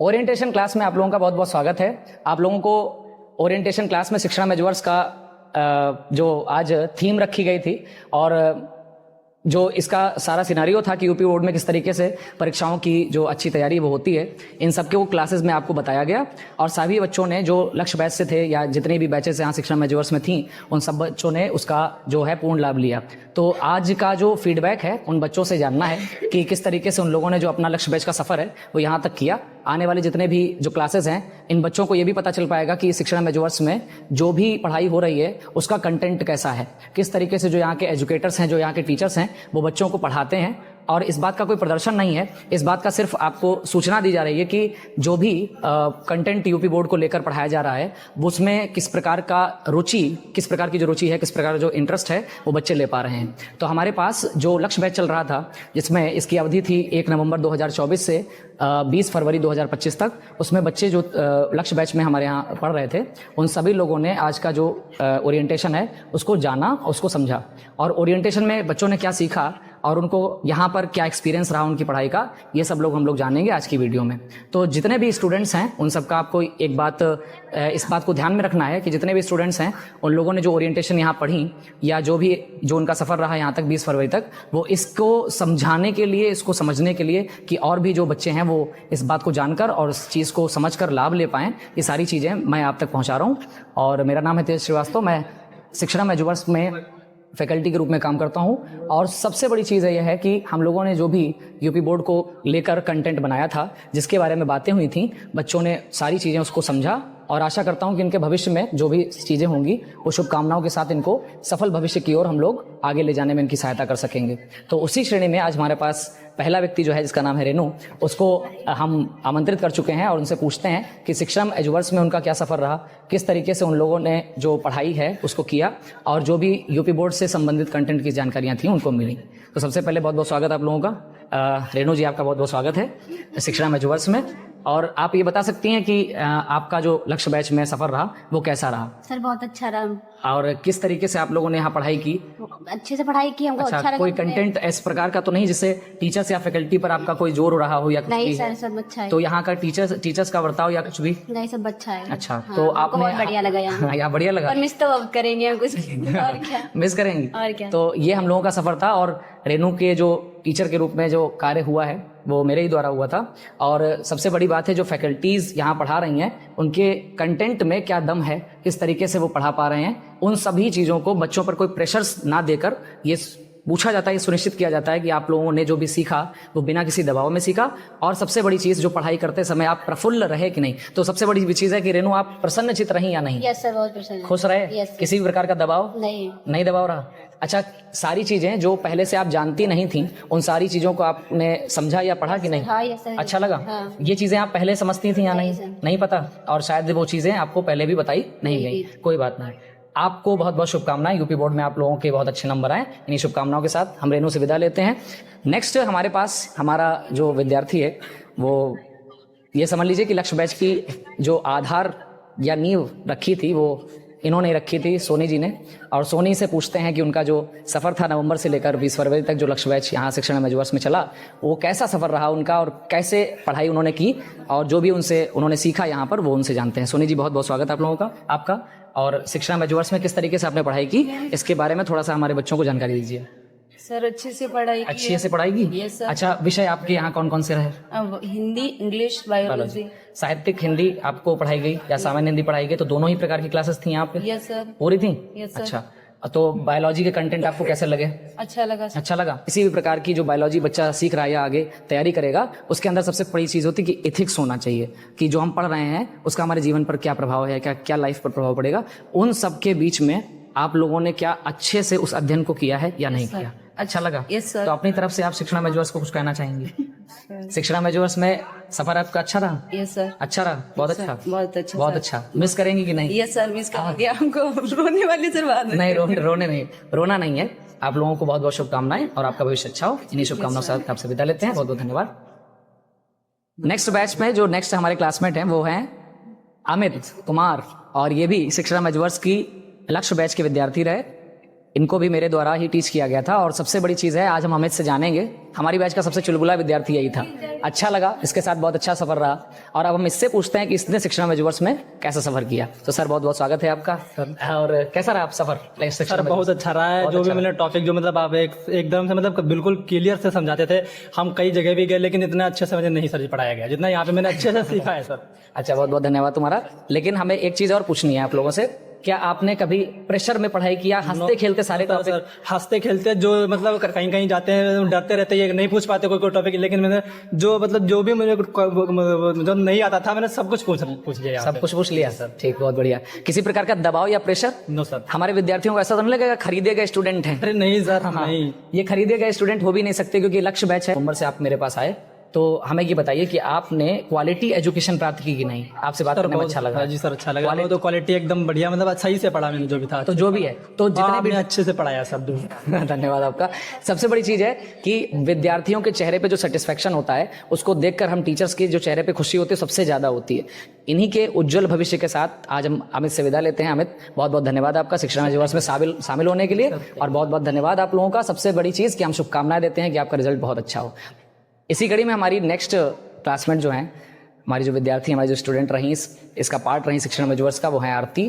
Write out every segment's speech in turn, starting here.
Orientation class में आप लोगों का बहुत बहुत स्वागत है। आप लोगों को ओरिएंटेशन क्लास में शिक्षण मेजर्स का जो आज थीम रखी गई थी और जो इसका सारा सिनारियो था कि यूपी बोर्ड में किस तरीके से परीक्षाओं की जो अच्छी तैयारी वो होती है, इन सब के वो क्लासेस में आपको बताया गया और सभी बच्चों ने जो लक्ष्य बैच से थे या जितने भी बैचेस यहाँ शिक्षण मेजर्स में थी उन सब बच्चों ने उसका जो है पूर्ण लाभ लिया। तो आज का जो फीडबैक है उन बच्चों से जानना है कि किस तरीके से उन लोगों ने जो अपना लक्ष्य बैच का सफ़र है वो यहाँ तक किया। आने वाले जितने भी जो क्लासेस हैं इन बच्चों को ये भी पता चल पाएगा कि शिक्षण मेजर्स में जो भी पढ़ाई हो रही है उसका कंटेंट कैसा है, किस तरीके से जो यहाँ के एजुकेटर्स हैं, जो यहाँ के टीचर्स हैं वो बच्चों को पढ़ाते हैं। और इस बात का कोई प्रदर्शन नहीं है, इस बात का सिर्फ आपको सूचना दी जा रही है कि जो भी कंटेंट यूपी बोर्ड को लेकर पढ़ाया जा रहा है उसमें किस प्रकार का रुचि, किस प्रकार की जो रुचि है, किस प्रकार का जो इंटरेस्ट है वो बच्चे ले पा रहे हैं। तो हमारे पास जो लक्ष्य बैच चल रहा था जिसमें इसकी अवधि थी 1 नवंबर 2024 से 20 फरवरी 2025 तक, उसमें बच्चे जो लक्ष्य बैच में हमारे यहाँ पढ़ रहे थे उन सभी लोगों ने आज का जो ओरिएंटेशन है उसको जाना, उसको समझा और ओरिएंटेशन में बच्चों ने क्या सीखा और उनको यहाँ पर क्या एक्सपीरियंस रहा उनकी पढ़ाई का, ये सब लोग हम लोग जानेंगे आज की वीडियो में। तो जितने भी स्टूडेंट्स हैं उन सबका आपको एक बात, इस बात को ध्यान में रखना है कि जितने भी स्टूडेंट्स हैं उन लोगों ने जो ओरिएंटेशन यहाँ पढ़ी या जो उनका सफ़र रहा यहाँ तक 20 फरवरी तक, वो इसको समझाने के लिए, इसको समझने के लिए कि और भी जो बच्चे हैं वो इस बात को जानकर और इस चीज़ को समझकर लाभ ले पाएँ, ये सारी चीज़ें मैं आप तक पहुँचा रहा हूँ। और मेरा नाम है तेज श्रीवास्तव, मैं शिक्षण मेजर्स में फैकल्टी के रूप में काम करता हूं। और सबसे बड़ी चीज़ यह है कि हम लोगों ने जो भी यूपी बोर्ड को लेकर कंटेंट बनाया था, जिसके बारे में बातें हुई थी, बच्चों ने सारी चीज़ें उसको समझा और आशा करता हूं कि इनके भविष्य में जो भी चीज़ें होंगी वो शुभकामनाओं के साथ इनको सफल भविष्य की ओर हम लोग आगे ले जाने में इनकी सहायता कर सकेंगे। तो उसी श्रेणी में आज हमारे पास पहला व्यक्ति जो है जिसका नाम है रेनू, उसको हम आमंत्रित कर चुके हैं और उनसे पूछते हैं कि शिक्षण मेजर्स में उनका क्या सफ़र रहा, किस तरीके से उन लोगों ने जो पढ़ाई है उसको किया और जो भी यूपी बोर्ड से संबंधित कंटेंट की जानकारियाँ थी उनको मिली। तो सबसे पहले बहुत बहुत स्वागत आप लोगों का। रेनू जी, आपका बहुत बहुत स्वागत है शिक्षण मेजर्स में। और आप ये बता सकती हैं कि आपका जो लक्ष्य बैच में सफ़र रहा वो कैसा रहा? सर बहुत अच्छा रहा। और किस तरीके से आप लोगों ने यहाँ पढ़ाई की? अच्छे से पढ़ाई की, हमको अच्छा लगा। कोई कंटेंट इस प्रकार का तो नहीं जिससे टीचर्स या फैकल्टी पर आपका कोई जोर रहा हो या कुछ नहीं? भी सर सब अच्छा है। तो यहाँ का टीचर्स का बर्ताव या कुछ भी? नहीं, सब अच्छा है। अच्छा, हाँ, तो आपने बहुत बढ़िया लगा यहाँ बढ़िया लगा। और मिस तो अब करेंगे हम कुछ और क्या मिस करेंगी? और क्या। तो ये हम लोगों का सफ़र था और रेनू के जो टीचर के रूप में जो कार्य हुआ है वो मेरे ही द्वारा हुआ था। और सबसे बड़ी बात है जो फैकल्टीज़ यहाँ पढ़ा रही हैं उनके कंटेंट में क्या दम है, किस तरीके से वो पढ़ा पा रहे हैं, उन सभी चीज़ों को बच्चों पर कोई प्रेशर्स ना देकर ये पूछा जाता है, ये सुनिश्चित किया जाता है कि आप लोगों ने जो भी सीखा वो बिना किसी दबाव में सीखा। और सबसे बड़ी चीज़ जो पढ़ाई करते समय आप प्रफुल्ल रहे कि नहीं। तो सबसे बड़ी चीज़ है कि रेनू आप प्रसन्नचित रही या नहीं? यस सर, बहुत प्रसन्न। खुश रहे? किसी भी प्रकार का दबाव नहीं दबाव रहा? अच्छा, सारी चीज़ें जो पहले से आप जानती नहीं थी उन सारी चीज़ों को आपने समझा या पढ़ा कि नहीं? हाँ, यस सर। अच्छा लगा? हाँ। ये चीज़ें आप पहले समझती थी या नहीं पता? और शायद वो चीज़ें आपको पहले भी बताई नहीं गई। कोई बात नहीं। आपको बहुत बहुत शुभकामनाएं, यूपी बोर्ड में आप लोगों के बहुत अच्छे नंबर आए। इन्हीं शुभकामनाओं के साथ हम रेनू से विदा लेते हैं। नेक्स्ट हमारे पास हमारा जो विद्यार्थी है वो ये समझ लीजिए कि लक्ष्य बैच की जो आधार या नींव रखी थी वो इन्होंने रखी थी, सोनी जी ने। और सोनी से पूछते हैं कि उनका जो सफ़र था नवंबर से लेकर 20 फरवरी तक जो लक्ष्य बैच यहाँ शिक्षण मेजर्स में चला वो कैसा सफ़र रहा उनका और कैसे पढ़ाई उन्होंने की और जो भी उनसे उन्होंने सीखा यहाँ पर वो उनसे जानते हैं। सोनी जी, बहुत बहुत स्वागत आप लोगों का आपका। और शिक्षण मेजर्स में किस तरीके से आपने पढ़ाई की इसके बारे में थोड़ा सा हमारे बच्चों को जानकारी दीजिए। सर अच्छे से पढ़ाई की। अच्छे से पढ़ाई की? Yes sir. अच्छा, विषय आपके यहाँ कौन कौन से रहे? अब हिंदी, इंग्लिश, बायोलॉजी। साहित्यिक हिंदी आपको पढ़ाई गई या सामान्य हिंदी पढ़ाई गई? तो दोनों ही प्रकार की क्लासेस थी यहाँ पे? Yes sir. पूरी थी? Yes sir. अच्छा, तो बायोलॉजी के कंटेंट आपको कैसे लगे? अच्छा लगा सर। अच्छा लगा। किसी भी प्रकार की जो बायोलॉजी बच्चा सीख रहा है या आगे तैयारी करेगा उसके अंदर सबसे बड़ी चीज़ होती है कि एथिक्स होना चाहिए कि जो हम पढ़ रहे हैं उसका हमारे जीवन पर क्या प्रभाव है, क्या लाइफ पर प्रभाव पड़ेगा। उन सब के बीच में आप लोगों ने क्या अच्छे से उस अध्ययन को किया है या नहीं किया? अच्छा लगा? Yes sir. तो अपनी तरफ से आप शिक्षण मेजर्स को कुछ कहना चाहेंगे? शिक्षण मेजर्स में सफर आपका अच्छा रहा? Yes sir. अच्छा रहा? बहुत अच्छा, बहुत अच्छा, बहुत अच्छा। मिस करेंगी कि नहीं? यस सर, मिस कर दिया हमको। रोने वाली सर बात नहीं, रोने नहीं, रोना नहीं है। आप लोगों को बहुत बहुत शुभकामनाएं और आपका भविष्य अच्छा हो। इन्हीं शुभकामनाओं के साथ आपसे विदा लेते हैं। बहुत बहुत धन्यवाद। नेक्स्ट बैच में जो नेक्स्ट हमारे क्लासमेट हैं वो हैं अमित कुमार और ये भी शिक्षण मेजर्स की लक्ष्य बैच के विद्यार्थी रहे। इनको भी मेरे द्वारा ही टीच किया गया था। और सबसे बड़ी चीज़ है, आज हम अमित से जानेंगे, हमारी बैच का सबसे चुलबुला विद्यार्थी यही था। अच्छा लगा, इसके साथ बहुत अच्छा सफर रहा। और अब हम इससे पूछते हैं कि इसने शिक्षा में जुवर्स में कैसा सफर किया। तो सर बहुत बहुत स्वागत है आपका। और कैसा रहा आप सफर? सर बहुत अच्छा रहा है। जो भी मैंने टॉपिक जो मतलब आप एकदम से मतलब बिल्कुल क्लियर से समझाते थे। हम कई जगह भी गए लेकिन इतना अच्छे से मुझे नहीं सर जी पढ़ाया गया जितना यहाँ पे मैंने अच्छे से सीखा है सर। अच्छा, बहुत बहुत धन्यवाद तुम्हारा। लेकिन हमें एक चीज़ और पूछनी है आप लोगों से, क्या आपने कभी प्रेशर में पढ़ाई किया? हंसते खेलते सारे टॉपिक? सर हंसते खेलते जो मतलब कहीं कहीं जाते हैं डरते रहते हैं, नहीं पूछ पाते कोई टॉपिक, लेकिन मैंने जो मतलब जो भी मुझे जो नहीं आता था मैंने सब कुछ पूछ लिया। सब कुछ पूछ लिया सर, ठीक, बहुत बढ़िया। किसी प्रकार का दबाव या प्रेशर? No sir. हमारे विद्यार्थियों को ऐसा तो नहीं लगेगा खरीदे गए स्टूडेंट हैं? अरे नहीं सर, हम नहीं, ये खरीदे गए स्टूडेंट हो भी नहीं सकते, क्योंकि लक्ष्य बैच है। उम्र से आप मेरे पास आए, तो हमें ये बताइए कि आपने क्वालिटी एजुकेशन प्राप्त की कि नहीं? आपसे बात करने में अच्छा लगा। जी सर, अच्छा लगा। वो तो क्वालिटी एकदम बढ़िया, मतलब सही से पढ़ा मैंने जो भी था। तो जो भी है, तो जितने भी अच्छे से पढ़ाया सब। धन्यवाद आपका। सबसे बड़ी चीज है कि विद्यार्थियों के चेहरे पे जो सेटिस्फेक्शन होता है, उसको देखकर हम टीचर्स के जो चेहरे पे खुशी होती है सबसे ज्यादा होती है। इन्हीं के उज्जवल भविष्य के साथ आज हम अमित से विदा लेते हैं। अमित, बहुत बहुत धन्यवाद आपका शिक्षा में जुवर्स में शामिल होने के लिए, और बहुत बहुत धन्यवाद आप लोगों का। सबसे बड़ी चीज कि हम शुभकामनाएं देते हैं कि आपका रिजल्ट बहुत अच्छा हो। इसी कड़ी में हमारी नेक्स्ट क्लासमेट जो हैं, हमारी जो विद्यार्थी, हमारी जो स्टूडेंट रहीं, इसका पार्ट रहीं शिक्षण में जुवर्स का, वो है आरती।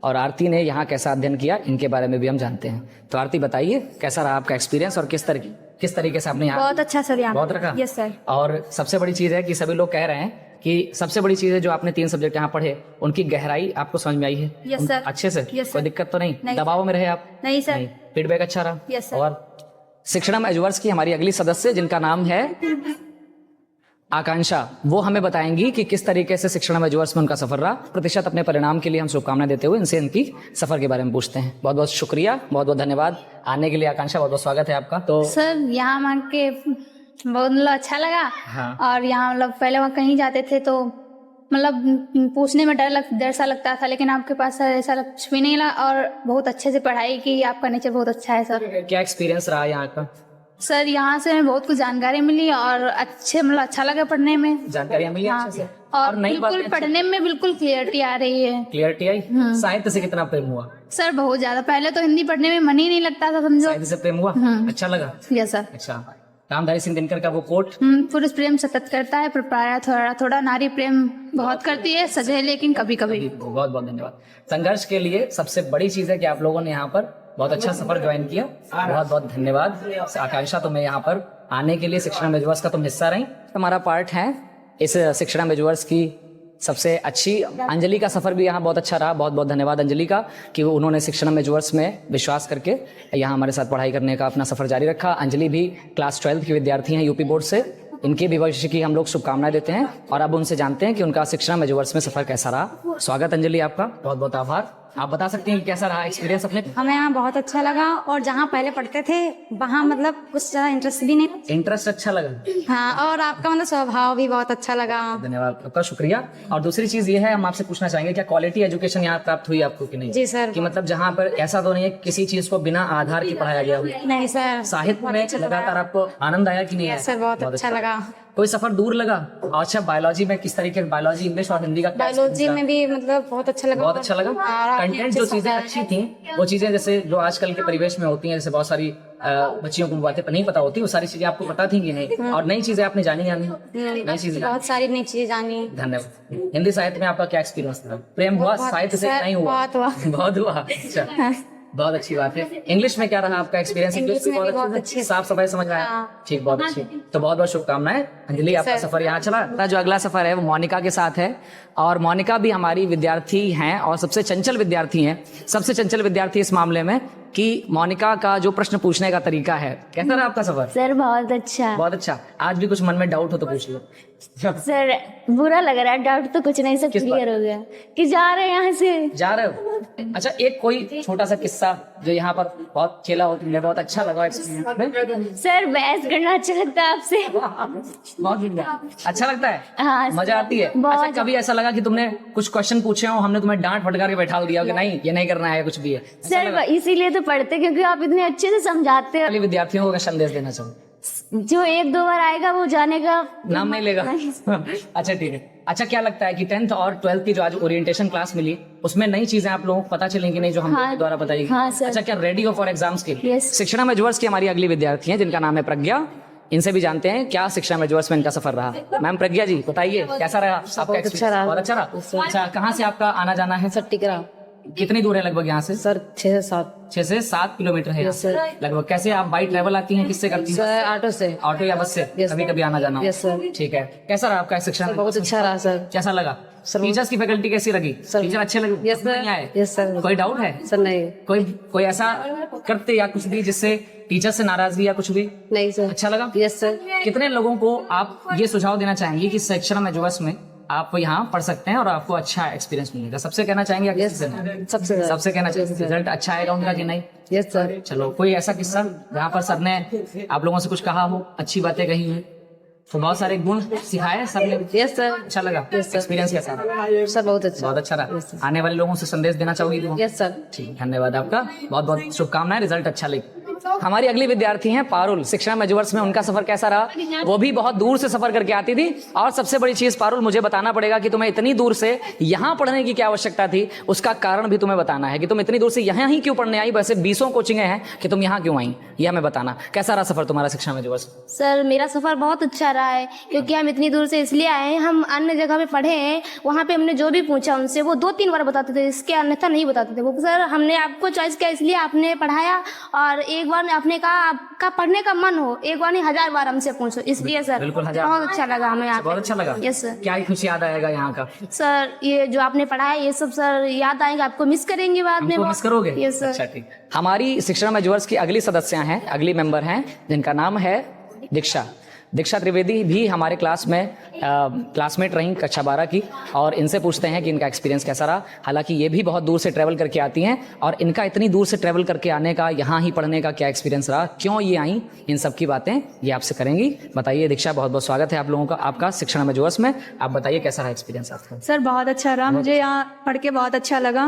और आरती ने यहाँ कैसा अध्ययन किया, इनके बारे में भी हम जानते हैं। तो आरती बताइए, कैसा रहा आपका एक्सपीरियंस और किस तरीके से आपने यहाँ बहुत अच्छा सर, यहाँ बहुत रखा? Yes sir. और सबसे बड़ी चीज़ है कि सभी लोग कह रहे हैं कि सबसे बड़ी चीज़ है जो आपने 3 सब्जेक्ट यहाँ पढ़े, उनकी गहराई आपको समझ में आई है? Yes sir. अच्छे से? Yes sir. कोई दिक्कत तो नहीं? नहीं। दबाव में रहे आप? नहीं सर। फीडबैक अच्छा रहा? Yes sir. और शिक्षण में जुवर्स की हमारी अगली सदस्य, जिनका नाम है आकांक्षा, वो हमें बताएंगी कि किस तरीके से शिक्षण में जुवर्स में उनका सफर रहा। प्रतिशत अपने परिणाम के लिए हम शुभकामनाएं देते हुए इनसे इनकी सफर के बारे में पूछते हैं। बहुत बहुत शुक्रिया, बहुत बहुत धन्यवाद आने के लिए। आकांक्षा, बहुत बहुत स्वागत है आपका। तो सर यहाँ मान के बहुत मतलब अच्छा लगा। हाँ। और यहाँ मतलब पहले वहाँ कहीं जाते थे तो मतलब पूछने में डर सा लगता था, लेकिन आपके पास सर ऐसा कुछ भी नहीं लगा और बहुत अच्छे से पढ़ाई की। आपका नेचर बहुत अच्छा है सर। क्या एक्सपीरियंस रहा यहाँ का? सर यहाँ से हमें बहुत कुछ जानकारी मिली और अच्छे मतलब अच्छा लगा पढ़ने में। जानकारियाँ मिली हाँ। अच्छे से? और नई बिल्कुल बातें? पढ़ने में बिल्कुल क्लियरिटी आ रही है। क्लियरिटी आई? साहित्य से कितना प्रेम हुआ? सर बहुत ज्यादा, पहले तो हिंदी पढ़ने में मन ही नहीं लगता था, समझो। साहित्य से प्रेम हुआ? अच्छा लगा? Yes sir. अच्छा, रामधारी सिंह दिनकर का वो कोट, पुरुष प्रेम सतत करता है पर प्राय थोड़ा थोड़ा नारी प्रेम बहुत करती है, सजे लेकिन कभी कभी। बहुत बहुत धन्यवाद। संघर्ष के लिए सबसे बड़ी चीज है कि आप लोगों ने यहाँ पर बहुत अच्छा सफर ज्वाइन किया। बहुत बहुत धन्यवाद आकांक्षा, तुम्हें यहाँ पर आने के लिए। शिक्षण में जुवर्स का तुम हिस्सा रही। हमारा पार्ट है इस शिक्षण में जुवर्स की सबसे अच्छी। अंजलि का सफर भी यहाँ बहुत अच्छा रहा। बहुत बहुत धन्यवाद अंजलि का कि उन्होंने शिक्षण में जुवर्स में विश्वास करके यहाँ हमारे साथ पढ़ाई करने का अपना सफर जारी रखा। अंजलि भी क्लास 12 की विद्यार्थी हैं यूपी बोर्ड से। इनके भी भविष्य की हम लोग शुभकामनाएं देते हैं और अब उनसे जानते हैं कि उनका शिक्षण में जुवर्स में सफर कैसा रहा। स्वागत अंजलि आपका, बहुत बहुत आभार। आप बता सकते हैं कि कैसा रहा एक्सपीरियंस अपने? हमें यहाँ बहुत अच्छा लगा और जहाँ पहले पढ़ते थे वहाँ मतलब कुछ ज़्यादा इंटरेस्ट भी नहीं। इंटरेस्ट अच्छा लगा? हाँ, और आपका मतलब स्वभाव भी बहुत अच्छा लगा। धन्यवाद आपका, शुक्रिया। और दूसरी चीज ये है, हम आपसे पूछना चाहेंगे क्या क्वालिटी एजुकेशन यहाँ प्राप्त हुई आपको कि नहीं? जी सर। कि मतलब जहाँ पर ऐसा तो नहीं है किसी चीज को बिना आधार के पढ़ाया गया हो? नहीं सर। साहित्य में लगातार आपको आनंद आया कि नहीं आया? सर बहुत अच्छा लगा। कोई सफर दूर लगा? अच्छा, बायोलॉजी में किस तरीके, बायोलॉजी, इंग्लिश और हिंदी का क्या बायोलॉजी में भी मतलब बहुत अच्छा लगा। बहुत अच्छा लगा। कंटेंट जो चीजें अच्छी थी, वो चीजें जैसे जो आजकल के परिवेश में होती हैं, जैसे बहुत सारी बच्चियों को बातें नहीं पता होती, वो सारी चीजें आपको पता थी कि नहीं? और नई चीजें आपने जानी या नहीं? नई चीजें, बहुत सारी नई चीजें जानी। धन्यवाद। हिंदी साहित्य में आपका क्या एक्सपीरियंस था? प्रेम हुआ साहित्य से? नहीं हुआ? बहुत हुआ। बहुत हुआ। अच्छा, बहुत अच्छी बात है। इंग्लिश में क्या रहा आपका एक्सपीरियंस? इंग्लिश में भी बहुत अच्छी, अच्छी, साफ सफाई समझ आया? ठीक, बहुत अच्छी। तो बहुत बहुत शुभकामनाएं अंजलि, आपका सफर यहाँ चला। जो अगला सफर है वो मोनिका के साथ है और मोनिका भी हमारी विद्यार्थी हैं और सबसे चंचल विद्यार्थी हैं। सबसे चंचल विद्यार्थी इस मामले में कि मोनिका का जो प्रश्न पूछने का तरीका है। कैसा रहा आपका सफर? सर बहुत अच्छा। बहुत अच्छा। आज भी कुछ मन में डाउट हो तो पूछ लो। सर बुरा लग रहा है, डाउट तो कुछ नहीं, सब क्लियर हो गया कि जा रहे हैं यहाँ से। जा रहे हो? अच्छा, एक कोई छोटा सा किस्सा जो यहाँ पर बहुत खेला हो तुमने, बहुत अच्छा लगा एक्सपीरियंस? सर बहस करना अच्छा लगता है आपसे। बहुत अच्छा लगता है? हाँ, मजा आती है? अच्छा, कभी ऐसा लगा कि तुमने कुछ क्वेश्चन पूछे हो, हमने तुम्हें डांट फटकार के बैठा दिया कि नहीं ये नहीं करना है, कुछ भी है? सर इसीलिए तो पढ़ते क्योंकि आप इतने अच्छे से समझाते हो। विद्यार्थियों को क्या संदेश देना चाहूँ? जो एक दो बार आएगा वो जाने का नाम नहीं लेगा। अच्छा ठीक है। अच्छा क्या लगता है कि 10th और 12th की जो आज ओरिएंटेशन क्लास मिली उसमें नई चीजें आप लोगों को पता चलेंगी नहीं जो हम लोगों के द्वारा बताई? हाँ सर। अच्छा क्या रेडी हो फॉर एग्जाम्स के लिए? Yes. शिक्षा मेजवर्स की हमारी अगली विद्यार्थी हैं जिनका नाम है प्रज्ञा। इनसे भी जानते हैं क्या शिक्षा मेजवर्स में इनका सफर रहा। मैम प्रज्ञा जी बताइए कैसा रहा आपका एक्सपीरियंस? बहुत अच्छा रहा। अच्छा कहाँ से आपका आना जाना है? टिकरा कितनी दूर है लगभग यहाँ से? सर 6 से 7 6 से 7 किलोमीटर है यहाँ से लगभग। कैसे आप बाई ट्रेवल आती हैं, किससे करती हैं? सर ऑटो से। ऑटो या बस से? कभी कभी आना जाना? Yes sir. ठीक है। कैसा रहा आपका शिक्षा? बहुत अच्छा रहा सर। कैसा लगा? टीचर्स की फैकल्टी कैसी लगी? टीचर अच्छे लगे? Yes sir. नहीं आए? Yes sir. कोई डाउट है? सर नहीं। कोई ऐसा करते या कुछ भी जिससे टीचर से नाराजगी या कुछ भी? नहीं सर। अच्छा लगा? Yes sir. कितने लोगों को आप ये सुझाव देना चाहेंगे कि शिक्षा मेजवर्स में आप यहाँ पढ़ सकते हैं और आपको अच्छा एक्सपीरियंस मिलेगा? सबसे कहना चाहेंगे या किसी से नहीं? सबसे कहना चाहिए। रिजल्ट अच्छा आएगा उनका कि नहीं? Yes sir. चलो कोई ऐसा किस्सा जहाँ पर सर ने आप लोगों से कुछ कहा हो, अच्छी बातें कही हो, तो बहुत सारे गुण सिखाए सर ने? Yes sir. अच्छा लगा? एक्सपीरियंस कैसा रहा? सर बहुत अच्छा। बहुत अच्छा रहा। आने वाले लोगों से संदेश देना चाहोगी? Yes sir. ठीक, धन्यवाद आपका। बहुत बहुत शुभकामनाएं, रिजल्ट अच्छा लेगा। हमारी अगली विद्यार्थी हैं पारुल। शिक्षा मेजवर्स में उनका सफर कैसा रहा? वो भी बहुत दूर से सफर करके आती थी और सबसे बड़ी चीज पारुल मुझे बताना पड़ेगा कि तुम्हें इतनी दूर से यहाँ पढ़ने की क्या आवश्यकता थी, उसका कारण भी तुम्हें बताना है कि तुम इतनी दूर से यहाँ ही क्यों पढ़ने आई। वैसे 20 कोचिंगें हैं कि तुम यहाँ क्यों आई, यह हमें बताना। कैसा रहा सफर तुम्हारा शिक्षा मेजवर्स? सर मेरा सफर बहुत अच्छा रहा है क्योंकि हम इतनी दूर से इसलिए आए हैं, हम अन्य जगह पे पढ़े हैं, वहाँ पे हमने जो भी पूछा उनसे वो 2-3 बार बताते थे, इसके अन्यथा नहीं बताते थे वो। सर हमने आपको चॉइस किया इसलिए आपने पढ़ाया और एक बार आपने कहा आपका पढ़ने का मन हो, एक बार नहीं 1000 बार हमसे पूछो, इसलिए सर बिल्कुल 1000। बहुत अच्छा लगा हमें यहाँ पे। बहुत अच्छा लगा? Yes sir. क्या ही खुशी याद आएगा यहाँ का? सर ये जो आपने पढ़ाया ये सब सर याद आएगा, आपको मिस करेंगे बाद में। मिस करोगे? Yes sir. अच्छा ठीक। हमारी शिक्षा मेजवर्स की अगली सदस्य हैं, अगली मेंबर हैं जिनका नाम है दीक्षा। दीक्षा त्रिवेदी भी हमारे क्लास में क्लासमेट रही कक्षा 12 की और इनसे पूछते हैं कि इनका एक्सपीरियंस कैसा रहा। हालांकि ये भी बहुत दूर से ट्रैवल करके आती हैं और इनका इतनी दूर से ट्रैवल करके आने का, यहाँ ही पढ़ने का क्या एक्सपीरियंस रहा, क्यों ये आई, इन सब की बातें ये आपसे करेंगी। बताइए दीक्षा, बहुत बहुत स्वागत है आप लोगों का आपका शिक्षा मेजवर्स में। आप बताइए कैसा रहा एक्सपीरियंस आपका? सर बहुत अच्छा रहा, मुझे यहाँ पढ़ के बहुत अच्छा लगा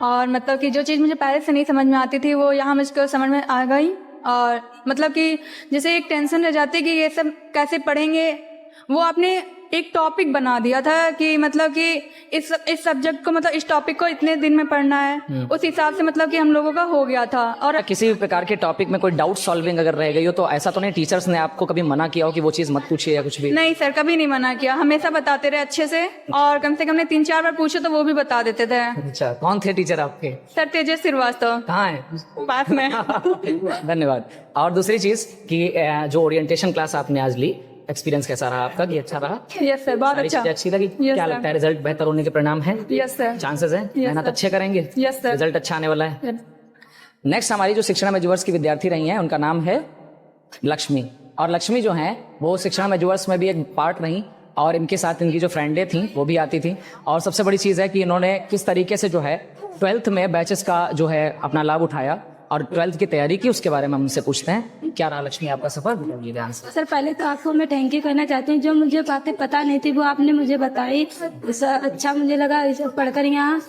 और मतलब कि जो चीज़ मुझे पहले से नहीं समझ में आती थी वो यहाँ मुझको समझ में आ गई। और मतलब कि जैसे एक टेंशन रह जाती कि ये सब कैसे पढ़ेंगे, वो आपने एक टॉपिक बना दिया था कि मतलब कि इस सब्जेक्ट को मतलब इस टॉपिक को इतने दिन में पढ़ना है, उस हिसाब से मतलब कि हम लोगों का हो गया था। और किसी भी प्रकार के टॉपिक में कोई डाउट सॉल्विंग अगर रह गई हो तो ऐसा तो नहीं टीचर्स ने आपको कभी मना किया हो कि वो चीज़ मत पूछिए या कुछ भी? नहीं सर, कभी नहीं मना किया, हमेशा बताते रहे अच्छे से और कम से कम ने 3-4 बार पूछे तो वो भी बता देते थे। अच्छा, कौन थे टीचर आपके? सर तेजस श्रीवास्तव। कहाँ है? पास में। धन्यवाद। और दूसरी चीज कि जो ओरिएंटेशन क्लास आपने आज ली, एक्सपीरियंस कैसा रहा आपका? कि अच्छा रहा? यस सर, बहुत सारी अच्छा। चीजें अच्छी लगी? Yes, क्या sir. लगता है रिजल्ट बेहतर होने के परिणाम है? Yes sir. चांसेस है? मेहनत अच्छे करेंगे? Yes, sir. रिजल्ट अच्छा आने वाला है। नेक्स्ट हमारी जो शिक्षा मेजवर्स की विद्यार्थी रही हैं उनका नाम है लक्ष्मी। और लक्ष्मी जो है वो शिक्षा मेजवर्स में भी एक पार्ट रही और इनके साथ इनकी जो फ्रेंडें थी वो भी आती थी। और सबसे बड़ी चीज़ है कि इन्होंने किस तरीके से जो है 12th में बैचेस का जो है अपना लाभ उठाया और 12th की तैयारी की, उसके बारे में हम उनसे पूछते हैं। क्या रहा लक्ष्मी आपका सफर? बताइए ध्यान से। सर पहले तो आपको मैं थैंक यू करना चाहती हूँ, जो मुझे बातें पता नहीं थी वो आपने मुझे बताई, अच्छा मुझे लगा इसे पढ़कर यहाँ।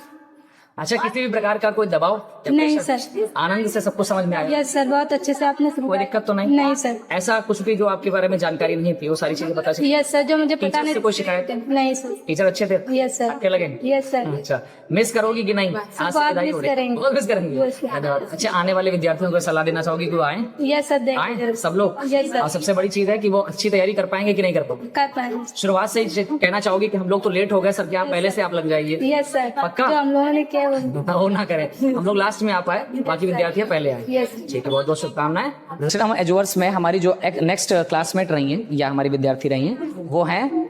अच्छा, किसी भी प्रकार का कोई दबाव? नहीं सर। आनंद से सबको समझ में आया? यस सर, बहुत अच्छे से आपने कोई दिक्कत तो नहीं? नहीं सर। ऐसा कुछ भी जो आपके बारे में जानकारी नहीं थी वो सारी चीजें पता चली? यस सर, जो मुझे पता टीचर नहीं से कोई शिकायत? नहीं सर। टीचर अच्छे थे? Yes sir. अच्छे लगे? Yes sir. अच्छा, मिस करोगी कि नहीं? आज से विदाई हो रही है। करेंगे। बहुत मिस करेंगे। Yes, sir. धन्यवाद। अच्छा, आने वाले विद्यार्थियों को सलाह देना चाहोगी कि वो आए? यस सर, आए सब लोग? Yes, sir. और सबसे बड़ी चीज है कि वो अच्छी तैयारी कर पाएंगे कि नहीं कर पाएंगे? कर पाएंगे। शुरुआत से ही कहना चाहोगी कि हम लोग तो लेट हो गए सर, क्या पहले से आप लग जाइए? Yes sir. पक्का? जो हम लोगों ने किया वो ना करें, हम लोग लास्ट में आ पाए, बाकी विद्यार्थी पहले आए। यस। ठीक है, बहुत बहुत शुभकामनाएं। हम एजुअर्स में हमारी जो नेक्स्ट क्लासमेट रही हैं या हमारी विद्यार्थी रही हैं वो हैं,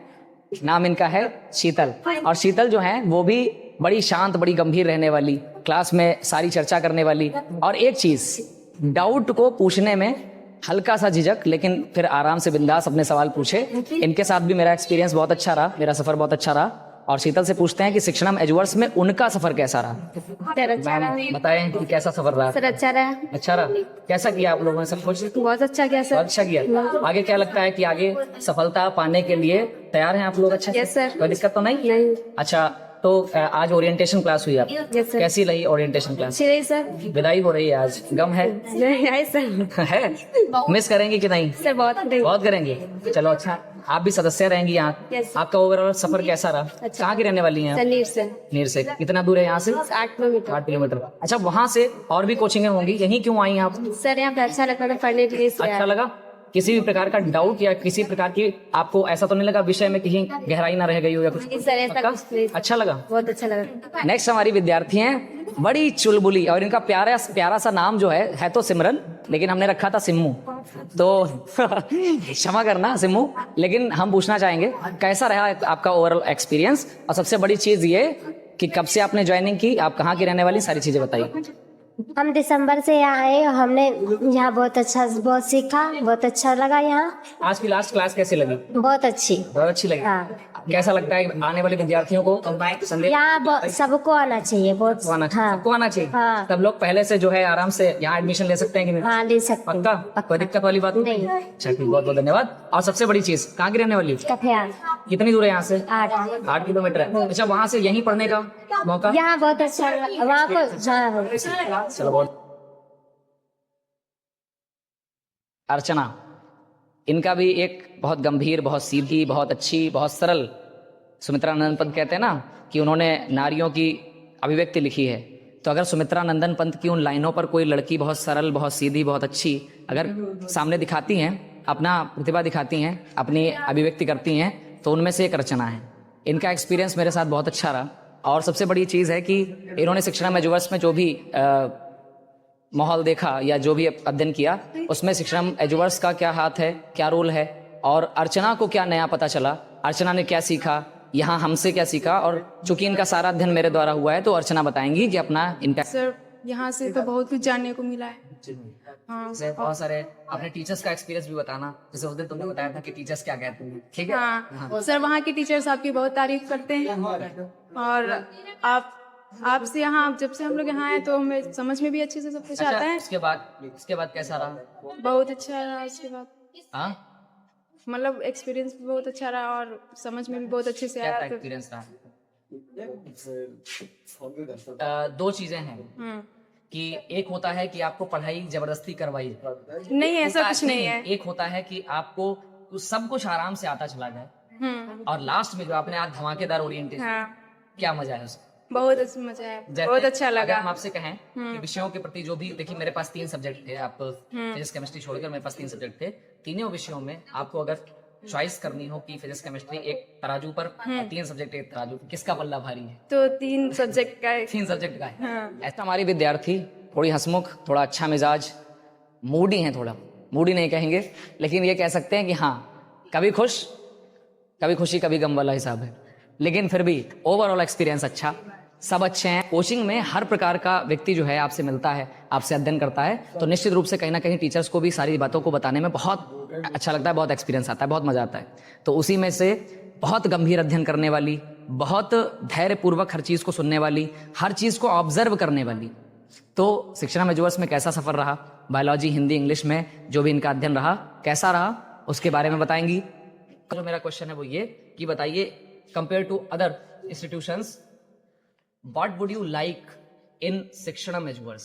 नाम इनका है शीतल। और शीतल जो है वो भी बड़ी शांत, बड़ी गंभीर रहने वाली, क्लास में सारी चर्चा करने वाली और एक चीज डाउट को पूछने में हल्का सा झिझक, लेकिन फिर आराम से बिंदास अपने सवाल पूछे। इनके साथ भी मेरा एक्सपीरियंस बहुत अच्छा रहा, मेरा सफर बहुत अच्छा रहा। और शीतल से पूछते हैं कि शिक्षणम एजुअर्स में उनका सफर कैसा रहा। सर अच्छा रहा। मैम बताएं कि कैसा सफर रहा? सर अच्छा रहा। अच्छा रहा? कैसा किया आप लोगों ने सब कुछ? बहुत अच्छा किया सर। बहुत अच्छा किया। आगे क्या लगता है कि आगे सफलता पाने के लिए तैयार हैं आप लोग? अच्छा यस सर। कोई दिक्कत तो नहीं? नहीं। अच्छा, तो आज ओरिएंटेशन क्लास हुई आप Yes, sir. कैसी रही ओरिएंटेशन क्लास? अच्छी रही सर। विदाई हो रही है आज, गम है? है सर। है? मिस करेंगी कि नहीं? सर बहुत रही। बहुत करेंगे। चलो अच्छा, आप भी सदस्य रहेंगी यहाँ। Yes. आपका ओवरऑल सफर कैसा रहा? कहाँ की रहने वाली हैं आप? नीर से नीर से। कितना दूर है यहाँ से? 8 किलोमीटर। 8 किलोमीटर। अच्छा, वहाँ से और भी कोचिंगें होंगी, यहीं क्यों आई आप? सर यहाँ पे अच्छा लगता था पढ़ने के लिए इसलिए अच्छा आए। लगा? किसी भी प्रकार का डाउट या किसी प्रकार की आपको ऐसा तो नहीं लगा विषय में कहीं गहराई ना रह गई हो या कुछ? नहीं सर ऐसा पक्का? कुछ नहीं। अच्छा लगा? बहुत अच्छा लगा। नेक्स्ट हमारी विद्यार्थी हैं, बड़ी चुलबुली, और इनका प्यारा प्यारा सा नाम जो है तो सिमरन, लेकिन हमने रखा था सिम्मू, तो क्षमा करना सिम्मू। लेकिन हम पूछना चाहेंगे कैसा रहा आपका ओवरऑल एक्सपीरियंस, और सबसे बड़ी चीज ये कि कब से आपने ज्वाइनिंग की, आप कहाँ की रहने वाली, सारी चीजें बताइए। हम दिसंबर से यहाँ आए और हमने यहाँ बहुत सीखा, बहुत अच्छा लगा यहाँ। आज की लास्ट क्लास कैसी लगी? बहुत अच्छी। बहुत अच्छी लगी। हाँ। कैसा लगता है आने वाले विद्यार्थियों को संदेश? यहाँ सबको आना चाहिए, बहुत। आना चाहिए, हाँ। सबको आना चाहिए। हाँ। सब लोग पहले से जो है आराम से यहाँ एडमिशन ले सकते हैं कि नहीं? हाँ ले सकते हैं। पक्का? कोई दिक्कत वाली बात नहीं। अच्छा, ठीक, बहुत बहुत धन्यवाद। और सबसे बड़ी चीज, कहाँ की रहने वाली? कठिया कितनी दूर है यहाँ से? 8। 8 किलोमीटर है। अच्छा, वहाँ से यहीं पढ़ने का मौका? यहाँ बहुत अच्छा लगा। वहाँ को चलो बहुत। अर्चना, इनका भी एक बहुत गंभीर, बहुत सीधी, बहुत अच्छी, बहुत सरल, सुमित्रा नंदन पंत कहते हैं ना कि उन्होंने नारियों की अभिव्यक्ति लिखी है। तो अगर सुमित्रा नंदन पंत की उन लाइनों पर कोई लड़की बहुत सरल, बहुत सीधी, बहुत अच्छी अगर सामने दिखाती हैं, अपना प्रतिभा दिखाती हैं, अपनी अभिव्यक्ति करती हैं, तो उनमें से एक अर्चना है। इनका एक्सपीरियंस मेरे साथ बहुत अच्छा रहा, और सबसे बड़ी चीज़ है कि इन्होंने शिक्षणम एजुवर्स में जो भी माहौल देखा या जो भी अध्ययन किया, उसमें शिक्षणम एजुवर्स का क्या हाथ है, क्या रोल है, और अर्चना को क्या नया पता चला, अर्चना ने क्या सीखा, यहाँ हमसे क्या सीखा। और चूंकि इनका सारा अध्ययन मेरे द्वारा हुआ है, तो अर्चना बताएंगी कि अपना इनका। सर यहाँ से तो बहुत कुछ जानने को मिला है। हाँ। बहुत सारे अपने टीचर्स का एक्सपीरियंस भी बताना, जैसे उस दिन तुमने बताया था कि टीचर्स क्या कहते हैं, ठीक है? हाँ सर, वहाँ के टीचर्स आपकी बहुत तारीफ करते हैं, और आपसे यहाँ जब से हम लोग यहाँ आए तो हमें समझ में भी अच्छे से सब कुछ आता है। उसके बाद कैसा रहा? बहुत अच्छा रहा। उसके बाद हाँ, मतलब एक्सपीरियंस भी बहुत अच्छा रहा और समझ में भी बहुत अच्छे से क्या आया। एक्सपीरियंस रहा? दो चीजें हैं कि एक होता है कि आपको पढ़ाई जबरदस्ती करवाई, नहीं ऐसा कुछ नहीं है। एक होता है कि आपको सब कुछ आराम से आता चला जाए, और लास्ट में जो आपने आज धमाकेदार ओरिएंटेशन, हाँ क्या मजा है उसका? बहुत अच्छा मजा है, बहुत अच्छा अगर लगा। हम आपसे कहें कि विषयों के प्रति जो भी, देखिए मेरे पास 3 सब्जेक्ट थे, आप फिजिक्स केमिस्ट्री छोड़कर मेरे पास 3 सब्जेक्ट थे, तीनों विषयों में आपको अगर चॉइस करनी हो कि फिजिक्स केमिस्ट्री एक तराजू पर, 3 सब्जेक्ट एक तराजू, किसका पल्ला भारी है? तो 3 सब्जेक्ट का 3 सब्जेक्ट का है। ऐसा हमारी विद्यार्थी थोड़ी हंसमुख, थोड़ा अच्छा मिजाज, मूडी है, थोड़ा मूडी नहीं कहेंगे, लेकिन ये कह सकते हैं कि हाँ, कभी खुश, कभी खुशी, कभी गम वाला हिसाब है, लेकिन फिर भी ओवरऑल एक्सपीरियंस अच्छा, सब अच्छे हैं। कोचिंग में हर प्रकार का व्यक्ति जो है आपसे मिलता है, आपसे अध्ययन करता है, तो निश्चित रूप से कहीं ना कहीं टीचर्स को भी सारी बातों को बताने में बहुत अच्छा लगता है, बहुत एक्सपीरियंस आता है, बहुत मजा आता है। तो उसी में से बहुत गंभीर अध्ययन करने वाली, बहुत धैर्यपूर्वक हर चीज़ को सुनने वाली, हर चीज़ को ऑब्जर्व करने वाली। तो शिक्षणम एजुवर्स में कैसा सफर रहा, बायोलॉजी, हिंदी, इंग्लिश में जो भी इनका अध्ययन रहा कैसा रहा, उसके बारे में बताएंगी। जो मेरा क्वेश्चन है वो ये कि बताइए, compare to other institutions, what would you like in Shikshanam Eduverse?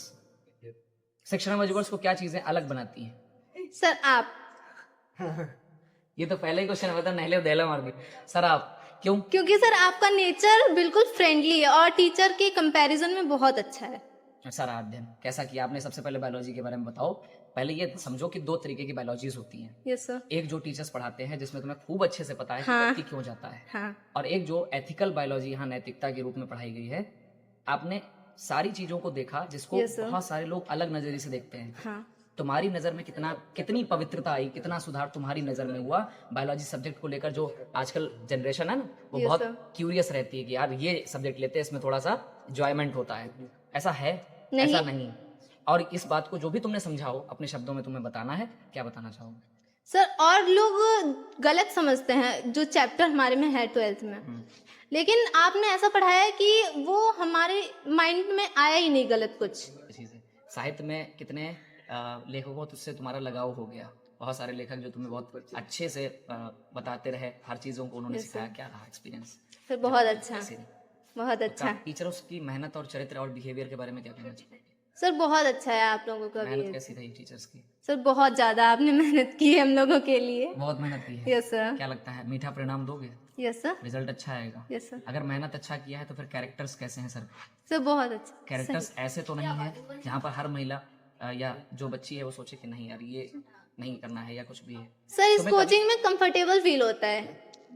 Shikshanam Eduverse को क्या चीजें अलग बनाती हैं? सर आप ये तो पहले ही क्वेश्चन बता, नहले दहला मार दी। सर आप क्यों? क्योंकि सर आपका नेचर बिल्कुल फ्रेंडली है और टीचर के कंपैरिजन में बहुत अच्छा है। सारा अध्ययन कैसा किया आपने? सबसे पहले बायोलॉजी के बारे में बताओ। पहले ये समझो कि 2 तरीके की बायोलॉजीज होती हैं। Yes sir. एक जो टीचर्स पढ़ाते हैं जिसमें तुम्हें खूब अच्छे से पता है कि व्यक्ति क्यों जाता है, हाँ। और एक जो एथिकल बायोलॉजी यहाँ नैतिकता के रूप में पढ़ाई गई है। आपने सारी चीजों को देखा जिसको बहुत सारे लोग अलग नजरिए से देखते हैं। हाँ। तुम्हारी नजर में कितनी पवित्रता आई, कितना सुधार तुम्हारी नजर में हुआ बायोलॉजी सब्जेक्ट को लेकर? जो आजकल जनरेशन है ना, वो बहुत क्यूरियस रहती है कि यार ये सब्जेक्ट लेते हैं, इसमें थोड़ा सा एंजॉयमेंट होता है। ऐसा है? ऐसा नहीं। और इस बात को जो भी तुमने समझाओ अपने शब्दों में तुम्हें बताना है, क्या बताना चाहोगे? सर और लोग गलत समझते हैं जो चैप्टर हमारे में है 12th में, लेकिन आपने ऐसा पढ़ाया है कि वो हमारे माइंड में आया ही नहीं गलत कुछ चीज़ है। साहित्य में कितने लेखकों तुझसे तुम्हारा लगाव हो गया, बहुत सारे लेखक जो तुम्हें बहुत अच्छे से बताते रहे, हर चीज़ों को उन्होंने सिखाया। क्या रहा एक्सपीरियंस? सर बहुत अच्छा, बहुत अच्छा। टीचरों की मेहनत और चरित्र और बिहेवियर के बारे में क्या कहना चाहिए? सर बहुत अच्छा है आप लोगों का मेहनत भी। कैसी रही टीचर्स की? सर बहुत ज्यादा आपने मेहनत की है हम लोगों के लिए। बहुत मेहनत की है। Yes sir. क्या लगता है मीठा परिणाम दोगे? Yes sir. रिजल्ट अच्छा आएगा? Yes sir. अगर मेहनत अच्छा किया है तो फिर कैरेक्टर्स कैसे हैं सर? सर बहुत अच्छा। कैरेक्टर्स ऐसे तो नहीं है जहाँ पर हर महिला या जो बच्ची है वो सोचे कि नहीं यार ये नहीं करना है या कुछ भी है? सर इस कोचिंग में कंफर्टेबल फील होता है।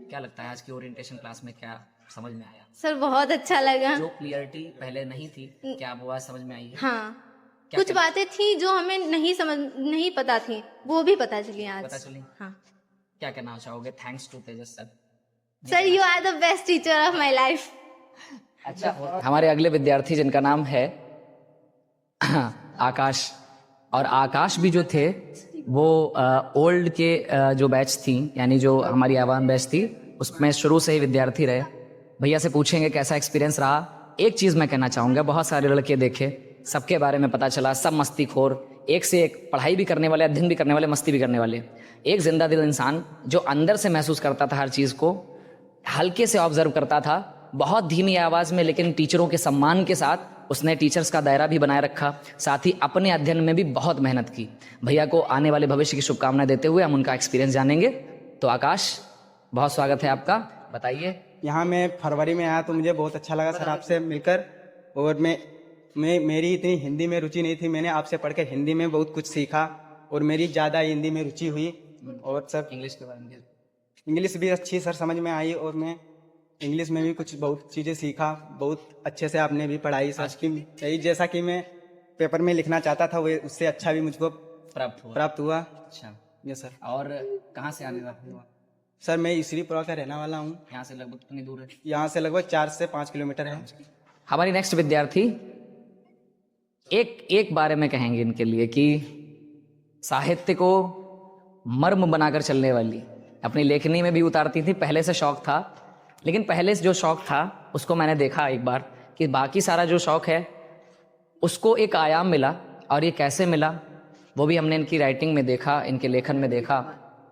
क्या लगता है आज की ओरिएंटेशन क्लास में क्या समझ में आया? सर बहुत अच्छा लगा। जो क्लियरिटी पहले नहीं थी क्या वो आज समझ में आई है? हाँ कुछ बातें थी जो हमें नहीं पता थी वो भी पता चली आज। पता चली? हाँ। क्या कहना चाहोगे? Thanks to Tejas sir. Sir you are the best teacher of my life. अच्छा, हमारे अगले विद्यार्थी जिनका नाम है आकाश, और आकाश भी जो थे वो ओल्ड के जो बैच थी यानी जो हमारी आवाम बैच थी उसमें शुरू से ही विद्यार्थी रहे। भैया से पूछेंगे कैसा एक्सपीरियंस रहा। एक चीज़ मैं कहना चाहूँगा, बहुत सारे लड़के देखे, सबके बारे में पता चला, सब मस्तीखोर, एक से एक पढ़ाई भी करने वाले, अध्ययन भी करने वाले, मस्ती भी करने वाले। एक जिंदा दिल इंसान जो अंदर से महसूस करता था हर चीज़ को, हल्के से ऑब्जर्व करता था, बहुत धीमी आवाज़ में लेकिन टीचरों के सम्मान के साथ उसने टीचर्स का दायरा भी बनाए रखा, साथ ही अपने अध्ययन में भी बहुत मेहनत की। भैया को आने वाले भविष्य की शुभकामनाएं देते हुए हम उनका एक्सपीरियंस जानेंगे। तो आकाश, बहुत स्वागत है आपका, बताइए। यहाँ मैं फरवरी में आया तो मुझे बहुत अच्छा लगा सर आपसे मिलकर, और मेरी इतनी हिंदी में रुचि नहीं थी, मैंने आपसे पढ़कर हिंदी में बहुत कुछ सीखा और मेरी ज़्यादा हिंदी में रुचि हुई। और सर इंग्लिश के बारे में? इंग्लिश भी अच्छी सर समझ में आई और मैं इंग्लिश में भी कुछ बहुत चीज़ें सीखा, बहुत अच्छे से आपने भी पढ़ाई सर की, यही जैसा कि मैं पेपर में लिखना चाहता था वो उससे अच्छा भी मुझको प्राप्त हुआ। अच्छा, ये सर। और कहाँ से आने वाले हो? सर मैं इसरीपुरा का रहने वाला हूँ। यहाँ से लगभग कितनी दूर है? यहाँ से लगभग 4 से 5 किलोमीटर है। हमारी नेक्स्ट विद्यार्थी एक बारे में कहेंगे इनके लिए कि साहित्य को मर्म बनाकर चलने वाली, अपनी लेखनी में भी उतारती थी। पहले से शौक था, लेकिन पहले से जो शौक था उसको मैंने देखा एक बार कि बाकी सारा जो शौक है उसको एक आयाम मिला, और ये कैसे मिला वो भी हमने इनकी राइटिंग में देखा, इनके लेखन में देखा।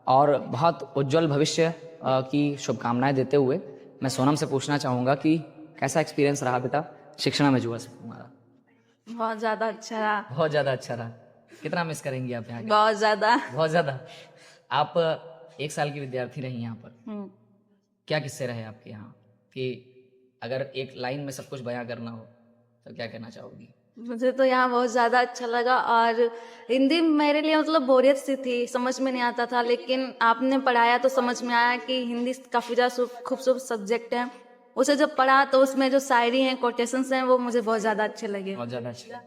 और बहुत उज्जवल भविष्य की शुभकामनाएं देते हुए मैं सोनम से पूछना चाहूँगा कि कैसा एक्सपीरियंस रहा बेटा शिक्षणा में जुआ से तुम्हारा? बहुत ज़्यादा अच्छा रहा। बहुत ज़्यादा अच्छा रहा। कितना मिस करेंगी आप यहाँ? बहुत ज़्यादा। बहुत ज़्यादा। आप 1 साल की विद्यार्थी रही यहाँ पर, क्या किस्से रहे आपके यहाँ कि अगर एक लाइन में सब कुछ बयां करना हो तो क्या कहना चाहोगी? मुझे तो यहाँ बहुत ज़्यादा अच्छा लगा, और हिंदी मेरे लिए मतलब बोरियत सी थी, समझ में नहीं आता था, लेकिन आपने पढ़ाया तो समझ में आया कि हिंदी काफ़ी ज़्यादा खूबसूरत सब्जेक्ट है। उसे जब पढ़ा तो उसमें जो शायरी हैं, कोटेशंस हैं, वो मुझे बहुत ज़्यादा अच्छे लगे। बहुत ज़्यादा अच्छा।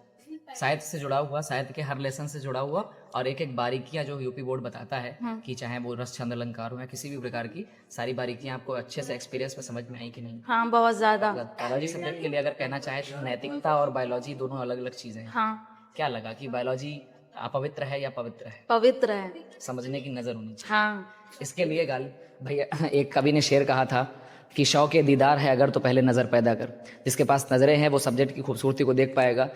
साहित्य से जुड़ा हुआ, साहित्य के हर लेसन से जुड़ा हुआ, और एक एक बारीकियां जो यूपी बोर्ड बताता है कि चाहे वो रस छंद अलंकार हो या किसी भी प्रकार की सारी बारीकियां आपको अच्छे से एक्सपीरियंस में समझ में आई कि नहीं? हाँ बहुत ज़्यादा। बायोलॉजी सब्जेक्ट के लिए अगर कहना चाहे तो नैतिकता और बायोलॉजी दोनों अलग अलग चीजें हैं। हाँ। क्या लगा कि बायोलॉजी अपवित्र है या पवित्र है? पवित्र है। समझने की नजर होनी चाहिए। हाँ। इसके लिए भैया एक कवि ने शेर कहा था कि शौक़ दीदार है अगर तो पहले नज़र पैदा कर। जिसके पास नज़रें हैं वो सब्जेक्ट की खूबसूरती को देख पाएगा।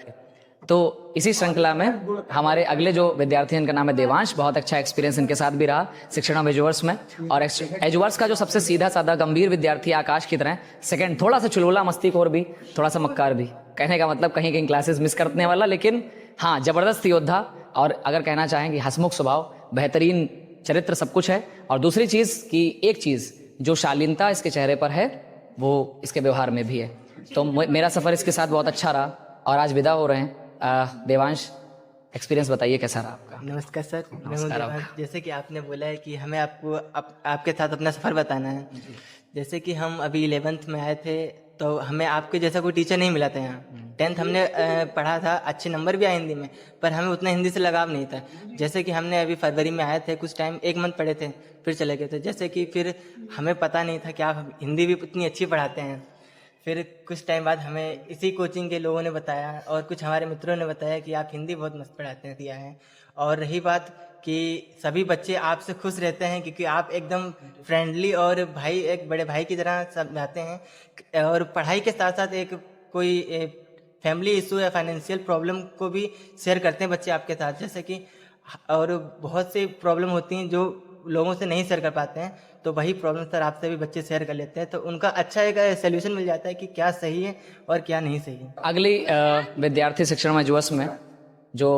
तो इसी श्रृंखला में हमारे अगले जो विद्यार्थी हैं इनका नाम है देवांश। बहुत अच्छा एक्सपीरियंस इनके साथ भी रहा शिक्षणा में एजुवर्स में। और एजुवर्स का जो सबसे सीधा साधा गंभीर विद्यार्थी आकाश की तरह सेकंड, थोड़ा सा चुलबुला, मस्तीखोर भी, थोड़ा सा मक्कार भी, कहने का मतलब कहीं कहीं क्लासेस मिस करने वाला, लेकिन हाँ जबरदस्त योद्धा। और अगर कहना चाहें कि हंसमुख स्वभाव, बेहतरीन चरित्र, सब कुछ है। और दूसरी चीज़ कि एक चीज़ जो शालीनता इसके चेहरे पर है वो इसके व्यवहार में भी है। तो मेरा सफ़र इसके साथ बहुत अच्छा रहा और आज विदा हो रहे हैं। देवांश, एक्सपीरियंस बताइए कैसा रहा आपका? नमस्कार सर, मैं हूं देवांश। जैसे कि आपने बोला है कि हमें आपको आपके साथ अपना सफ़र बताना है। जैसे कि हम अभी 11th में आए थे तो हमें आपके जैसा कोई टीचर नहीं मिला था यहाँ। 10th हमने पढ़ा था, अच्छे नंबर भी आए हिंदी में, पर हमें उतना हिंदी से लगाव नहीं था। जैसे कि हमने अभी फरवरी में आए थे, कुछ टाइम 1 मंथ पढ़े थे, फिर चले गए थे। जैसे कि फिर हमें पता नहीं था कि आप हिंदी भी उतनी अच्छी पढ़ाते हैं। फिर कुछ टाइम बाद हमें इसी कोचिंग के लोगों ने बताया और कुछ हमारे मित्रों ने बताया कि आप हिंदी बहुत मस्त पढ़ाते हैं, दिया है। और रही बात कि सभी बच्चे आपसे खुश रहते हैं क्योंकि आप एकदम फ्रेंडली और भाई, एक बड़े भाई की तरह समझाते हैं। और पढ़ाई के साथ साथ एक कोई फैमिली इशू या फाइनेंशियल प्रॉब्लम को भी शेयर करते हैं बच्चे आपके साथ। जैसे कि और बहुत सी प्रॉब्लम होती हैं जो लोगों से नहीं शेयर कर पाते हैं, तो वही प्रॉब्लम सर आपसे भी बच्चे शेयर कर लेते हैं, तो उनका अच्छा एक सोल्यूशन मिल जाता है कि क्या सही है और क्या नहीं सही है। अगली विद्यार्थी शिक्षण में जुअस में जो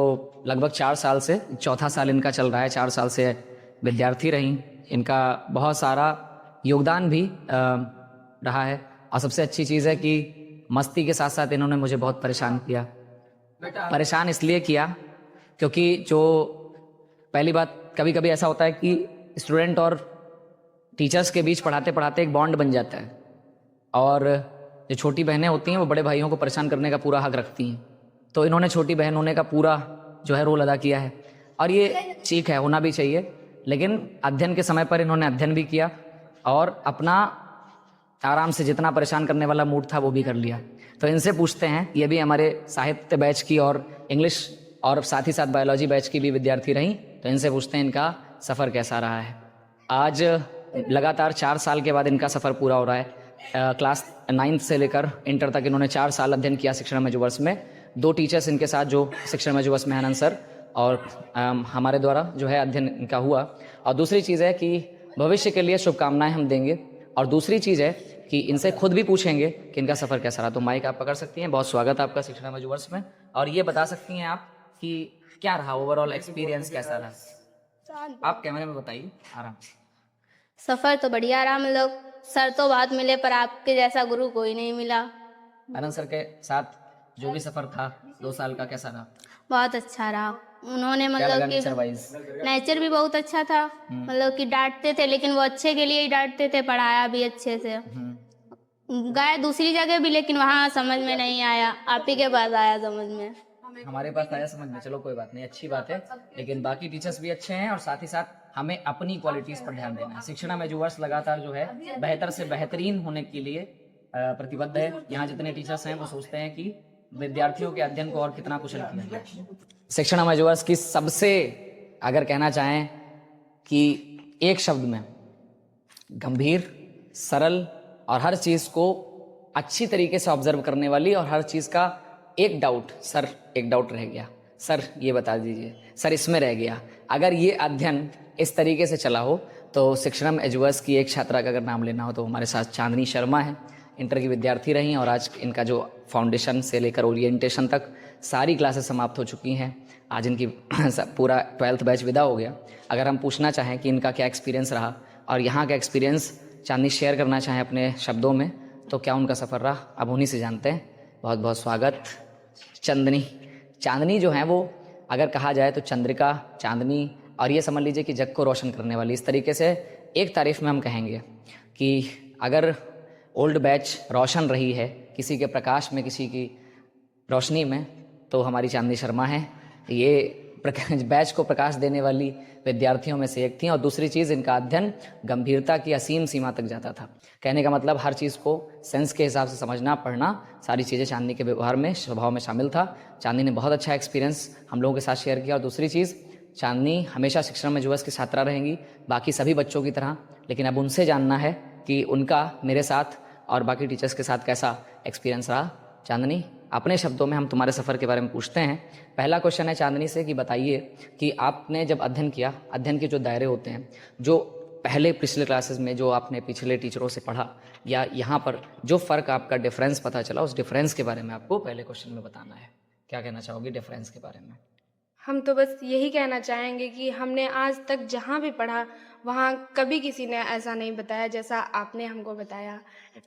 लगभग 4 साल से, चौथा साल इनका चल रहा है, 4 साल से विद्यार्थी रहीं, इनका बहुत सारा योगदान भी रहा है। और सबसे अच्छी चीज़ है कि मस्ती के साथ साथ इन्होंने मुझे बहुत परेशान किया। परेशान इसलिए किया क्योंकि जो पहली बात, कभी कभी ऐसा होता है कि स्टूडेंट और टीचर्स के बीच पढ़ाते पढ़ाते एक बॉन्ड बन जाता है, और जो छोटी बहनें होती हैं वो बड़े भाइयों को परेशान करने का पूरा हक रखती हैं। तो इन्होंने छोटी बहन होने का पूरा जो है रोल अदा किया है, और ये ठीक है, होना भी चाहिए। लेकिन अध्ययन के समय पर इन्होंने अध्ययन भी किया और अपना आराम से जितना परेशान करने वाला मूड था वो भी कर लिया। तो इनसे पूछते हैं, ये भी हमारे साहित्य बैच की और इंग्लिश और साथ ही साथ बायोलॉजी बैच की भी विद्यार्थी रहीं, तो इनसे पूछते हैं इनका सफ़र कैसा रहा है। आज लगातार 4 साल के बाद इनका सफ़र पूरा हो रहा है। क्लास 9th से लेकर इंटर तक इन्होंने 4 साल अध्ययन किया शिक्षण में जुवर्स में। 2 टीचर्स इनके साथ जो शिक्षण में जुवर्स में आनंद सर और हमारे द्वारा जो है अध्ययन इनका हुआ। और दूसरी चीज़ है कि भविष्य के लिए शुभकामनाएं हम देंगे, और दूसरी चीज़ है कि इनसे खुद भी पूछेंगे कि इनका सफ़र कैसा रहा। तो माइक आप पकड़ सकती हैं। बहुत स्वागत है आपका शिक्षण में जुवर्स में, और ये बता सकती हैं आप कि क्या रहा ओवरऑल एक्सपीरियंस, कैसा रहा? आप कैमरे में बताइए आराम से। सफ़र तो बढ़िया रहा, मतलब सर तो बहुत मिले पर आपके जैसा गुरु कोई नहीं मिला। आनंद सर के साथ जो भी सफ़र था 2 साल का, कैसा रहा? बहुत अच्छा रहा। उन्होंने क्या लगा मतलब नेचर वाइज? कि नेचर भी बहुत अच्छा था, मतलब कि डांटते थे लेकिन वो अच्छे के लिए ही डांटते थे, पढ़ाया भी अच्छे से। गए दूसरी जगह भी लेकिन वहाँ समझ में नहीं आया, आप ही के पास आया समझ में। हमारे पास आया समझ में, चलो कोई बात नहीं, अच्छी बात है। लेकिन बाकी टीचर्स भी अच्छे हैं, और साथ ही साथ हमें अपनी क्वालिटीज़ पर ध्यान देना है। शिक्षण में जुवर्स लगातार जो है बेहतर से बेहतरीन होने के लिए प्रतिबद्ध है। यहाँ जितने टीचर्स हैं वो सोचते हैं कि विद्यार्थियों के अध्ययन को और कितना कुशल किया जाए। शिक्षण में जुवर्स की सबसे, अगर कहना चाहें कि एक शब्द में, गंभीर, सरल और हर चीज़ को अच्छी तरीके से ऑब्जर्व करने वाली, और हर चीज़ का एक डाउट, सर एक डाउट रह गया, सर ये बता दीजिए, सर इसमें रह गया। अगर ये अध्ययन इस तरीके से चला हो तो शिक्षणम एजुवर्स की एक छात्रा का अगर नाम लेना हो तो हमारे साथ चांदनी शर्मा है। इंटर की विद्यार्थी रही, और आज इनका जो फाउंडेशन से लेकर ओरिएंटेशन तक सारी क्लासेस समाप्त हो चुकी हैं। आज इनकी पूरा 12th बैच विदा हो गया। अगर हम पूछना चाहें कि इनका क्या एक्सपीरियंस रहा और यहाँ का एक्सपीरियंस चांदनी शेयर करना चाहें अपने शब्दों में, तो क्या उनका सफ़र रहा, अब उन्हीं से जानते हैं। बहुत बहुत स्वागत चांदनी। चांदनी जो है वो अगर कहा जाए तो चंद्रिका, चांदनी, और ये समझ लीजिए कि जग को रोशन करने वाली। इस तरीके से एक तारीफ में हम कहेंगे कि अगर ओल्ड बैच रोशन रही है किसी के प्रकाश में, किसी की रोशनी में, तो हमारी चांदनी शर्मा है। ये बैच को प्रकाश देने वाली विद्यार्थियों में से एक थी। और दूसरी चीज़, इनका अध्ययन गंभीरता की असीम सीमा तक जाता था। कहने का मतलब हर चीज़ को सेंस के हिसाब से समझना, पढ़ना, सारी चीज़ें चांदनी के व्यवहार में, स्वभाव में शामिल था। चांदनी ने बहुत अच्छा एक्सपीरियंस हम लोगों के साथ शेयर किया। और दूसरी चीज़, चांदनी हमेशा शिक्षण में जुवर्स की छात्रा रहेंगी, बाकी सभी बच्चों की तरह। लेकिन अब उनसे जानना है कि उनका मेरे साथ और बाकी टीचर्स के साथ कैसा एक्सपीरियंस रहा। चांदनी, अपने शब्दों में हम तुम्हारे सफ़र के बारे में पूछते हैं। पहला क्वेश्चन है चांदनी से कि बताइए कि आपने जब अध्ययन किया, अध्ययन के जो दायरे होते हैं, जो पहले पिछले क्लासेस में जो आपने पिछले टीचरों से पढ़ा, या यहाँ पर जो फ़र्क आपका डिफरेंस पता चला, उस डिफरेंस के बारे में आपको पहले क्वेश्चन में बताना है। क्या कहना चाहोगी डिफरेंस के बारे में? हम तो बस यही कहना चाहेंगे कि हमने आज तक जहाँ भी पढ़ा वहाँ कभी किसी ने ऐसा नहीं बताया जैसा आपने हमको बताया।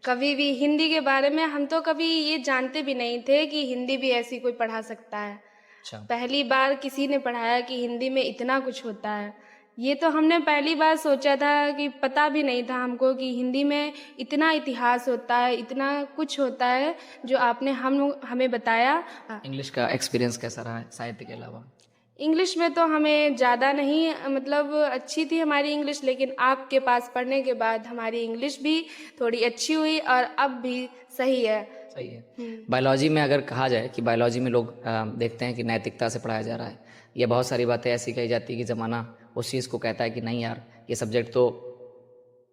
कभी भी हिंदी के बारे में हम तो कभी ये जानते भी नहीं थे कि हिंदी भी ऐसी कोई पढ़ा सकता है। पहली बार किसी ने पढ़ाया कि हिंदी में इतना कुछ होता है। ये तो हमने पहली बार सोचा था कि पता भी नहीं था हमको कि हिंदी में इतना इतिहास होता है, इतना कुछ होता है जो आपने हमें बताया। इंग्लिश का एक्सपीरियंस कैसा रहा है साहित्य के अलावा? इंग्लिश में तो हमें ज़्यादा नहीं, मतलब अच्छी थी हमारी इंग्लिश, लेकिन आपके पास पढ़ने के बाद हमारी इंग्लिश भी थोड़ी अच्छी हुई और अब भी सही है। सही है। बायोलॉजी में अगर कहा जाए कि बायोलॉजी में लोग देखते हैं कि नैतिकता से पढ़ाया जा रहा है, या बहुत सारी बातें ऐसी कही जाती है कि ज़माना उस चीज़ को कहता है कि नहीं यार, ये सब्जेक्ट तो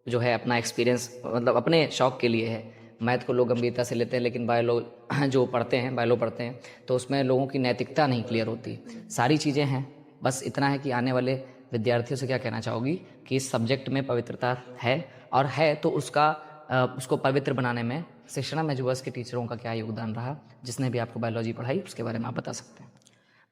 जो है अपना एक्सपीरियंस, मतलब अपने शौक़ के लिए है। मैथ को लोग गंभीरता से लेते हैं, लेकिन बायो जो पढ़ते हैं, बायो पढ़ते हैं, तो उसमें लोगों की नैतिकता नहीं क्लियर होती। सारी चीज़ें हैं। बस इतना है कि आने वाले विद्यार्थियों से क्या कहना चाहोगी कि इस सब्जेक्ट में पवित्रता है, और है तो उसको पवित्र बनाने में शिक्षणा मेजुवर्स के टीचरों का क्या योगदान रहा। जिसने भी आपको बायोलॉजी पढ़ाई उसके बारे में आप बता सकते हैं।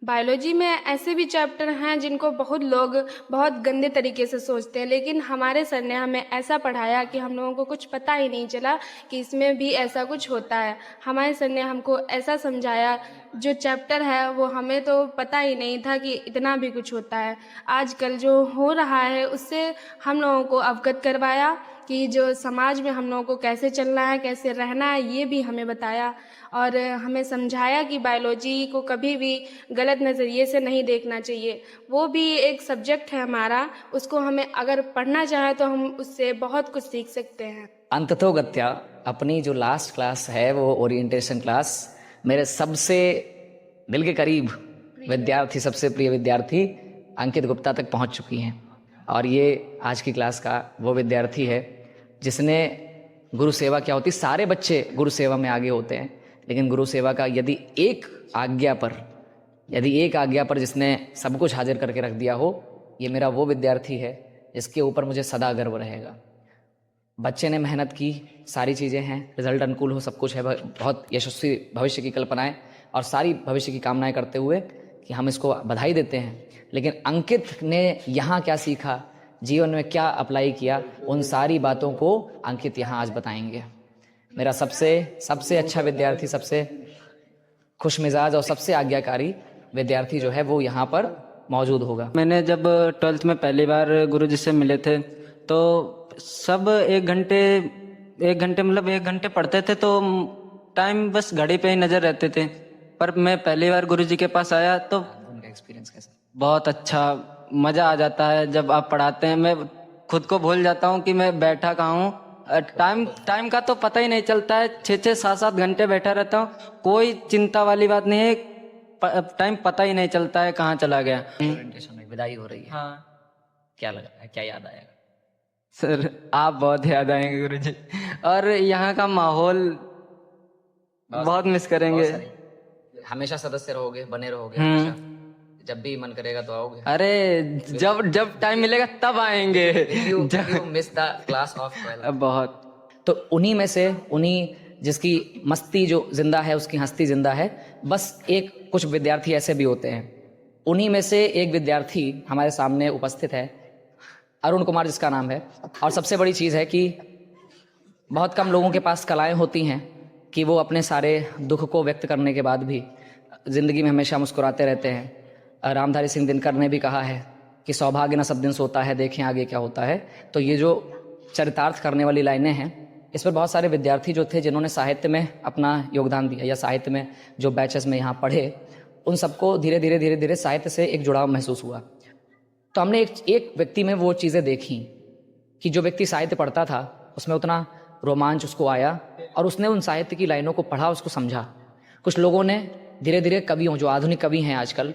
बायोलॉजी में ऐसे भी चैप्टर हैं जिनको बहुत लोग बहुत गंदे तरीके से सोचते हैं, लेकिन हमारे सर ने हमें ऐसा पढ़ाया कि हम लोगों को कुछ पता ही नहीं चला कि इसमें भी ऐसा कुछ होता है। हमारे सर ने हमको ऐसा समझाया, जो चैप्टर है वो हमें तो पता ही नहीं था कि इतना भी कुछ होता है। आजकल जो हो रहा है उससे हम लोगों को अवगत करवाया कि जो समाज में हम लोगों को कैसे चलना है, कैसे रहना है, ये भी हमें बताया। और हमें समझाया कि बायोलॉजी को कभी भी गलत नज़रिए से नहीं देखना चाहिए। वो भी एक सब्जेक्ट है हमारा, उसको हमें अगर पढ़ना चाहे तो हम उससे बहुत कुछ सीख सकते हैं। अंततोगत्या अपनी जो लास्ट क्लास है वो ओरिएंटेशन क्लास मेरे सबसे दिल के करीब विद्यार्थी, सबसे प्रिय विद्यार्थी अंकित गुप्ता तक पहुंच चुकी हैं। और ये आज की क्लास का वो विद्यार्थी है जिसने गुरु सेवा क्या होती, सारे बच्चे गुरु सेवा में आगे होते हैं, लेकिन गुरु सेवा का यदि एक आज्ञा पर जिसने सब कुछ हाजिर करके रख दिया हो, ये मेरा वो विद्यार्थी है जिसके ऊपर मुझे सदा गर्व रहेगा। बच्चे ने मेहनत की, सारी चीज़ें हैं, रिजल्ट अनुकूल हो, सब कुछ है, बहुत यशस्वी भविष्य की कल्पनाएं और सारी भविष्य की कामनाएं करते हुए कि हम इसको बधाई देते हैं। लेकिन अंकित ने यहाँ क्या सीखा, जीवन में क्या अप्लाई किया, उन सारी बातों को अंकित यहाँ आज बताएंगे। मेरा सबसे अच्छा विद्यार्थी, सबसे खुश मिजाज और सबसे आज्ञाकारी विद्यार्थी जो है वो यहाँ पर मौजूद होगा। मैंने जब 12th में पहली बार गुरुजी से मिले थे तो सब एक घंटे पढ़ते थे तो टाइम बस घड़ी पे ही नजर रहते थे। पर मैं पहली बार गुरुजी के पास आया तो उनका एक्सपीरियंस कैसा? बहुत अच्छा मजा आ जाता है जब आप पढ़ाते हैं। मैं खुद को भूल जाता हूँ कि मैं बैठा कहाँ हूँ। टाइम का तो पता ही नहीं चलता है, 6-6, 7-7 घंटे बैठा रहता हूँ, कोई चिंता वाली बात नहीं है, टाइम पता ही नहीं चलता है कहाँ चला गया। ओरिएंटेशन में विदाई हो रही है। हाँ, क्या लगा है, क्या याद आएगा? सर आप बहुत याद आएंगे गुरुजी, और यहाँ का माहौल बहुत मिस करेंगे। हमेशा सदस्य रहोगे, बने रहोगे हमेशा? जब भी मन करेगा तो आओगे? अरे जब टाइम मिलेगा तब आएंगे। Miss the class of 12? बहुत। तो उन्हीं जिसकी मस्ती जो जिंदा है उसकी हस्ती जिंदा है। बस कुछ विद्यार्थी ऐसे भी होते हैं, उन्हीं में से एक विद्यार्थी हमारे सामने उपस्थित है, अरुण कुमार जिसका नाम है। और सबसे बड़ी चीज़ है कि बहुत कम लोगों के पास कलाएं होती हैं कि वो अपने सारे दुख को व्यक्त करने के बाद भी ज़िंदगी में हमेशा मुस्कुराते रहते हैं। रामधारी सिंह दिनकर ने भी कहा है कि सौभाग्य न सब दिन सोता है, देखें आगे क्या होता है। तो ये जो चरितार्थ करने वाली लाइनें हैं, इस पर बहुत सारे विद्यार्थी जो थे जिन्होंने साहित्य में अपना योगदान दिया या साहित्य में जो बैचेस में यहाँ पढ़े, उन सबको धीरे धीरे साहित्य से एक जुड़ाव महसूस हुआ। तो हमने एक व्यक्ति में वो चीज़ें देखी कि जो व्यक्ति साहित्य पढ़ता था उसमें उतना रोमांच उसको आया और उसने उन साहित्य की लाइनों को पढ़ा, उसको समझा। कुछ लोगों ने धीरे धीरे कवियों, जो आधुनिक कवि हैं आजकल,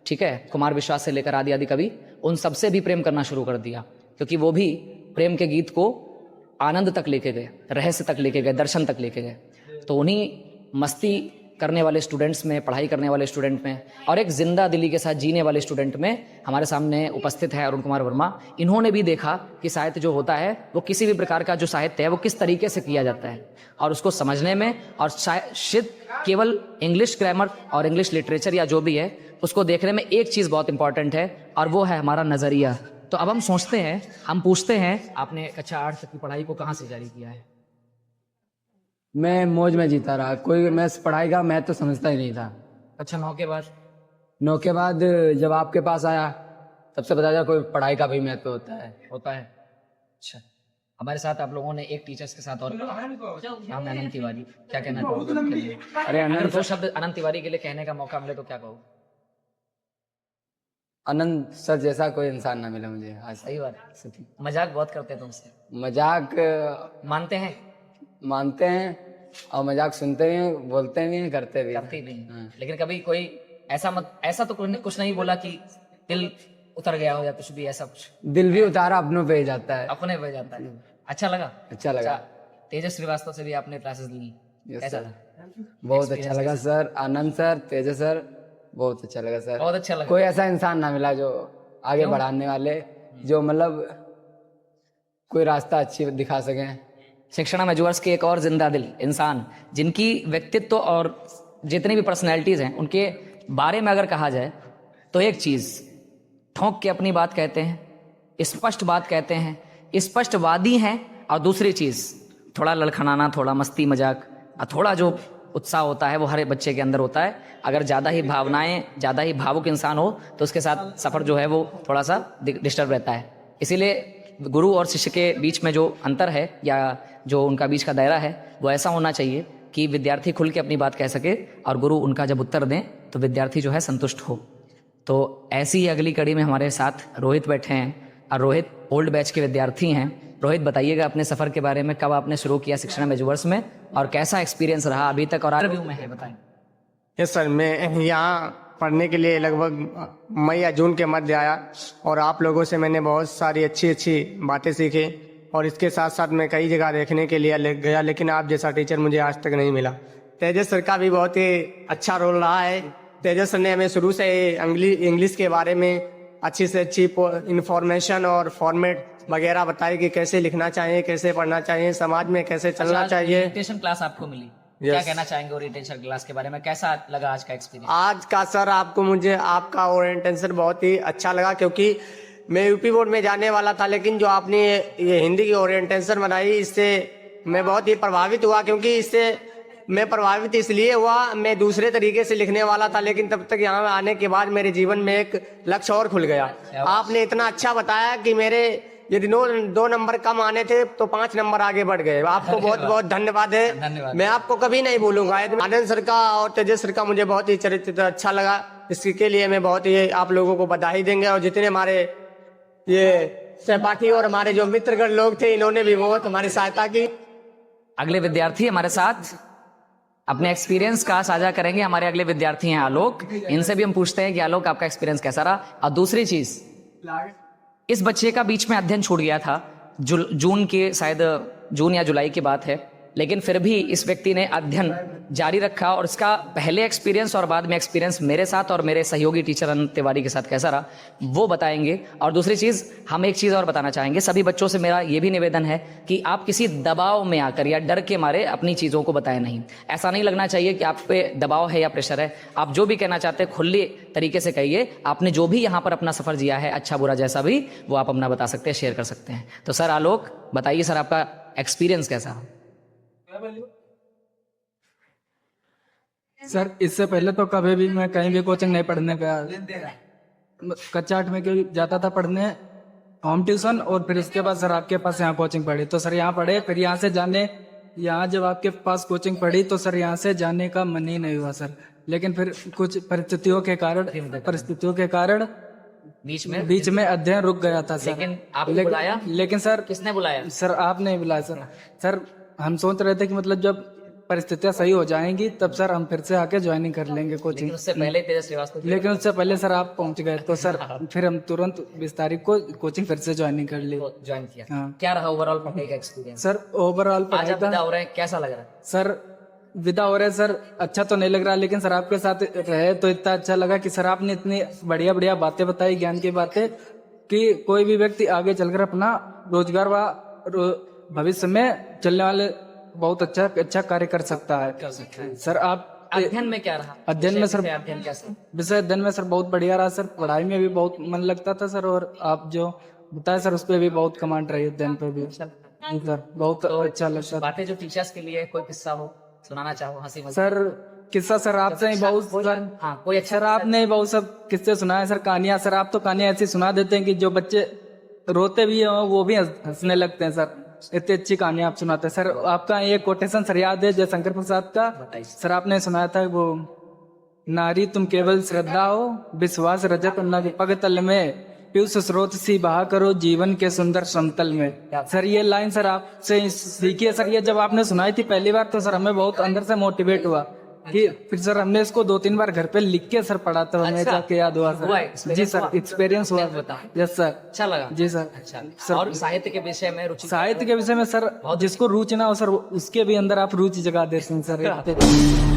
ठीक है, कुमार विश्वास से लेकर आदि कवि, उन सबसे भी प्रेम करना शुरू कर दिया, क्योंकि वो भी प्रेम के गीत को आनंद तक लेके गए, रहस्य तक लेके गए, दर्शन तक लेके गए। तो उन्हीं मस्ती करने वाले स्टूडेंट्स में, पढ़ाई करने वाले स्टूडेंट में और एक जिंदा दिली के साथ जीने वाले स्टूडेंट में हमारे सामने उपस्थित है अरुण कुमार वर्मा। इन्होंने भी देखा कि साहित्य जो होता है वो किसी भी प्रकार का जो साहित्य है वो किस तरीके से किया जाता है, और उसको समझने में, और शायद केवल इंग्लिश ग्रामर और इंग्लिश लिटरेचर या जो भी है उसको देखने में एक चीज़ बहुत इंपॉर्टेंट है, और वो है हमारा नज़रिया। तो अब हम सोचते हैं, हम पूछते हैं, आपने कक्षा 8 तक की पढ़ाई को कहाँ से जारी किया है? मैं मौज में जीता रहा, कोई मैं पढ़ाई का मैं तो समझता ही नहीं था। अच्छा, 9 के बाद? 9 के बाद जब आपके पास आया तब से पता चला कोई पढ़ाई का भी महत्व होता है। अच्छा, हमारे साथ आप लोगों ने एक टीचर्स के साथ और नाम है अनंत तिवारी, क्या कहना चाहोगे? अरे अगर दो शब्द अनंत तिवारी के लिए कहने का मौका मिले तो क्या कहो? अनंत सर जैसा कोई इंसान ना मिला मुझे आज। सही बात है। मजाक बहुत करते हैं तुमसे? मजाक मानते हैं और मजाक सुनते भी हैं, बोलते भी हैं, करते भी हैं। लेकिन कभी कोई ऐसा तो कुछ नहीं बोला कि दिल उतर गया हो या कुछ भी ऐसा? कुछ दिल भी उतारा, अपनों पे ही जाता है। अपने पे जाता है। अच्छा लगा? अच्छा। तेजस श्रीवास्तव से भी आपने क्लासेस ली, कैसा था? बहुत अच्छा लगा सर, आनंद सर, तेजस सर, बहुत अच्छा लगा सर। बहुत अच्छा लगा। कोई ऐसा इंसान ना मिला जो आगे बढ़ाने वाले, जो मतलब कोई रास्ता अच्छी दिखा सकें। शिक्षण मेजूअर्स के एक और जिंदा दिल इंसान जिनकी व्यक्तित्व और जितनी भी पर्सनैलिटीज़ हैं उनके बारे में अगर कहा जाए तो एक चीज़ ठोंक के अपनी बात कहते हैं, स्पष्ट बात कहते हैं, स्पष्टवादी हैं, और दूसरी चीज़ थोड़ा लड़खड़ाना, थोड़ा मस्ती मजाक, थोड़ा जो उत्साह होता है वो हर एक बच्चे के अंदर होता है। अगर ज़्यादा ही भावनाएं, ज़्यादा ही भावुक इंसान हो तो उसके साथ सफ़र जो है वो थोड़ा सा डिस्टर्ब रहता है। इसीलिए गुरु और शिष्य के बीच में जो अंतर है या जो उनका बीच का दायरा है वो ऐसा होना चाहिए कि विद्यार्थी खुल के अपनी बात कह सके और गुरु उनका जब उत्तर दें तो विद्यार्थी जो है संतुष्ट हो। तो ऐसी ही अगली कड़ी में हमारे साथ रोहित बैठे हैं और रोहित ओल्ड बैच के विद्यार्थी हैं। रोहित बताइएगा अपने सफ़र के बारे में, कब आपने शुरू किया शिक्षण मेजूअर्स में और कैसा एक्सपीरियंस रहा अभी तक और रिव्यू में है बताएं। यस सर, मैं यहाँ पढ़ने के लिए लगभग मई या जून के मध्य आया और आप लोगों से मैंने बहुत सारी अच्छी बातें सीखी और इसके साथ साथ मैं कई जगह देखने के लिए गया, लेकिन आप जैसा टीचर मुझे आज तक नहीं मिला। तेजस सर का भी बहुत ही अच्छा रोल रहा है। तेजस सर ने हमें शुरू से इंग्लिश के बारे में अच्छी से अच्छी इंफॉर्मेशन और फॉर्मेट वगैरह बताई कि कैसे लिखना चाहिए, कैसे पढ़ना चाहिए, समाज में कैसे चलना चाहिए। ओरिएंटेशन क्लास आपको मिली, क्या कहना चाहेंगे ओरिएंटेशन क्लास के बारे में, कैसा लगा आज का एक्सपीरियंस? आज का सर आपका ओरिएंटेशन बहुत ही अच्छा लगा, क्योंकि मैं यूपी बोर्ड में जाने वाला था, लेकिन जो आपने ये हिंदी की ओरिएंटेशन बनाई इससे मैं बहुत ही प्रभावित हुआ। क्योंकि इससे मैं प्रभावित इसलिए हुआ, मैं दूसरे तरीके से लिखने वाला था, लेकिन तब तक यहाँ आने के बाद मेरे जीवन में एक लक्ष्य और खुल गया। आपने इतना अच्छा बताया कि मेरे यदि 2 नंबर कम आने थे तो 5 नंबर आगे बढ़ गए। आपको बहुत बहुत धन्यवाद है। मैं आपको कभी नहीं भूलूंगा। आनंद सर का और तेजस सर का मुझे बहुत ही चरित्र अच्छा लगा, इसके लिए मैं बहुत ही आप लोगों को बधाई देंगे। और जितने हमारे ये सहपाठी और हमारे जो मित्रगण लोग थे इन्होंने भी बहुत हमारी सहायता की। अगले विद्यार्थी हमारे साथ अपने एक्सपीरियंस का साझा करेंगे। हमारे अगले विद्यार्थी हैं आलोक, इनसे भी हम पूछते हैं कि आलोक आपका एक्सपीरियंस कैसा रहा। और दूसरी चीज, इस बच्चे का बीच में अध्ययन छूट गया था, जून के शायद जून या जुलाई की बात है, लेकिन फिर भी इस व्यक्ति ने अध्ययन जारी रखा और इसका पहले एक्सपीरियंस और बाद में एक्सपीरियंस मेरे साथ और मेरे सहयोगी टीचर अनंत तिवारी के साथ कैसा रहा वो बताएंगे। और दूसरी चीज़, हम एक चीज़ और बताना चाहेंगे, सभी बच्चों से मेरा ये भी निवेदन है कि आप किसी दबाव में आकर या डर के मारे अपनी चीज़ों को बताएं नहीं। ऐसा नहीं लगना चाहिए कि आप पे दबाव है या प्रेशर है। आप जो भी कहना चाहते हैं खुले तरीके से कहिए। आपने जो भी यहाँ पर अपना सफ़र जिया है, अच्छा बुरा जैसा भी, वो आप अपना बता सकते हैं, शेयर कर सकते हैं। तो सर आलोक बताइए, सर आपका एक्सपीरियंस कैसा रहा? सर इससे पहले तो कभी भी मैं कहीं भी कोचिंग नहीं पढ़ने गया। कक्षा 8 में जाता था पढ़ने होम ट्यूशन, और फिर उसके बाद सर आपके पास यहाँ कोचिंग पढ़ी तो सर यहाँ पढ़े। फिर यहाँ से यहाँ जब आपके पास कोचिंग पढ़ी तो सर यहाँ से जाने का मन ही नहीं हुआ सर। लेकिन फिर कुछ परिस्थितियों के कारण बीच में अध्ययन रुक गया था सर। लेकिन आपने बुलाया? लेकिन सर किसने बुलाया? सर आपने बुलाया सर। सर हम सोच रहे थे कि मतलब जब परिस्थितियां सही हो जाएंगी तब सर हम फिर से आके ज्वाइनिंग कर लेंगे कोचिंग। लेकिन उससे पहले तेजस श्रीवास्तव, लेकिन उससे पहले सर आप पहुंच गए तो सर फिर हम तुरंत 20 तारीख को कोचिंग फिर से ज्वाइनिंग कर ली। ज्वाइन किया। हाँ। क्या रहा ओवरऑल पढ़ाई का एक्सपीरियंस? सर ओवरऑल आज आप विदा हो रहे हैं, कैसा लग रहा है? सर विदा हो रहे हैं सर, अच्छा तो नहीं लग रहा, लेकिन सर आपके साथ रहे तो इतना अच्छा लगा कि सर आपने इतनी बढ़िया बढ़िया बातें बताई, ज्ञान की बातें, कि कोई भी व्यक्ति आगे चलकर अपना रोजगार व भविष्य में चलने वाले बहुत अच्छा कार्य कर सकता है। सर आप अध्ययन में क्या रहा? अध्ययन में सर अध्ययन कैसा? विषय अध्ययन में सर बहुत बढ़िया रहा सर। पढ़ाई में भी बहुत मन लगता था सर, और आप जो बताए सर उस पर भी बहुत कमांड रही अध्ययन पे भी सर, बहुत अच्छा लगता। बातें जो टीचर्स के लिए कोई किस्सा हो सुनाना चाहो, हंसी मजाक? सर किस्सा सर आपसे ही बहुत कोई अच्छा सर आपने बहुत सब किस्से सुनाए सर, कहानियां। सर आप तो कहानियां ऐसी सुना देते हैं कि जो बच्चे रोते भी हैं वो भी हंसने लगते हैं सर। इतनी अच्छी कहानी आप सुनाते हैं सर। आपका ये कोटेशन सर याद है जयशंकर प्रसाद का? सर आपने सुनाया था वो, नारी तुम केवल श्रद्धा हो, विश्वास रजत न पग तल में, पीयूष स्रोत सी बहा करो जीवन के सुंदर समतल में। सर ये लाइन सर आपसे सीखी है सर। ये जब आपने सुनाई थी पहली बार तो सर हमें बहुत अंदर से मोटिवेट हुआ कि फिर सर हमने इसको 2-3 बार घर पे लिख के सर पढ़ा था, हमें जाके याद हुआ सर। जी सर एक्सपीरियंस हुआ। यस सर, अच्छा लगा? जी सर। अच्छा। और साहित्य के विषय में रुचि? साहित्य के विषय में सर जिसको रुचि ना हो सर उसके भी अंदर आप रुचि जगा देते हैं सर।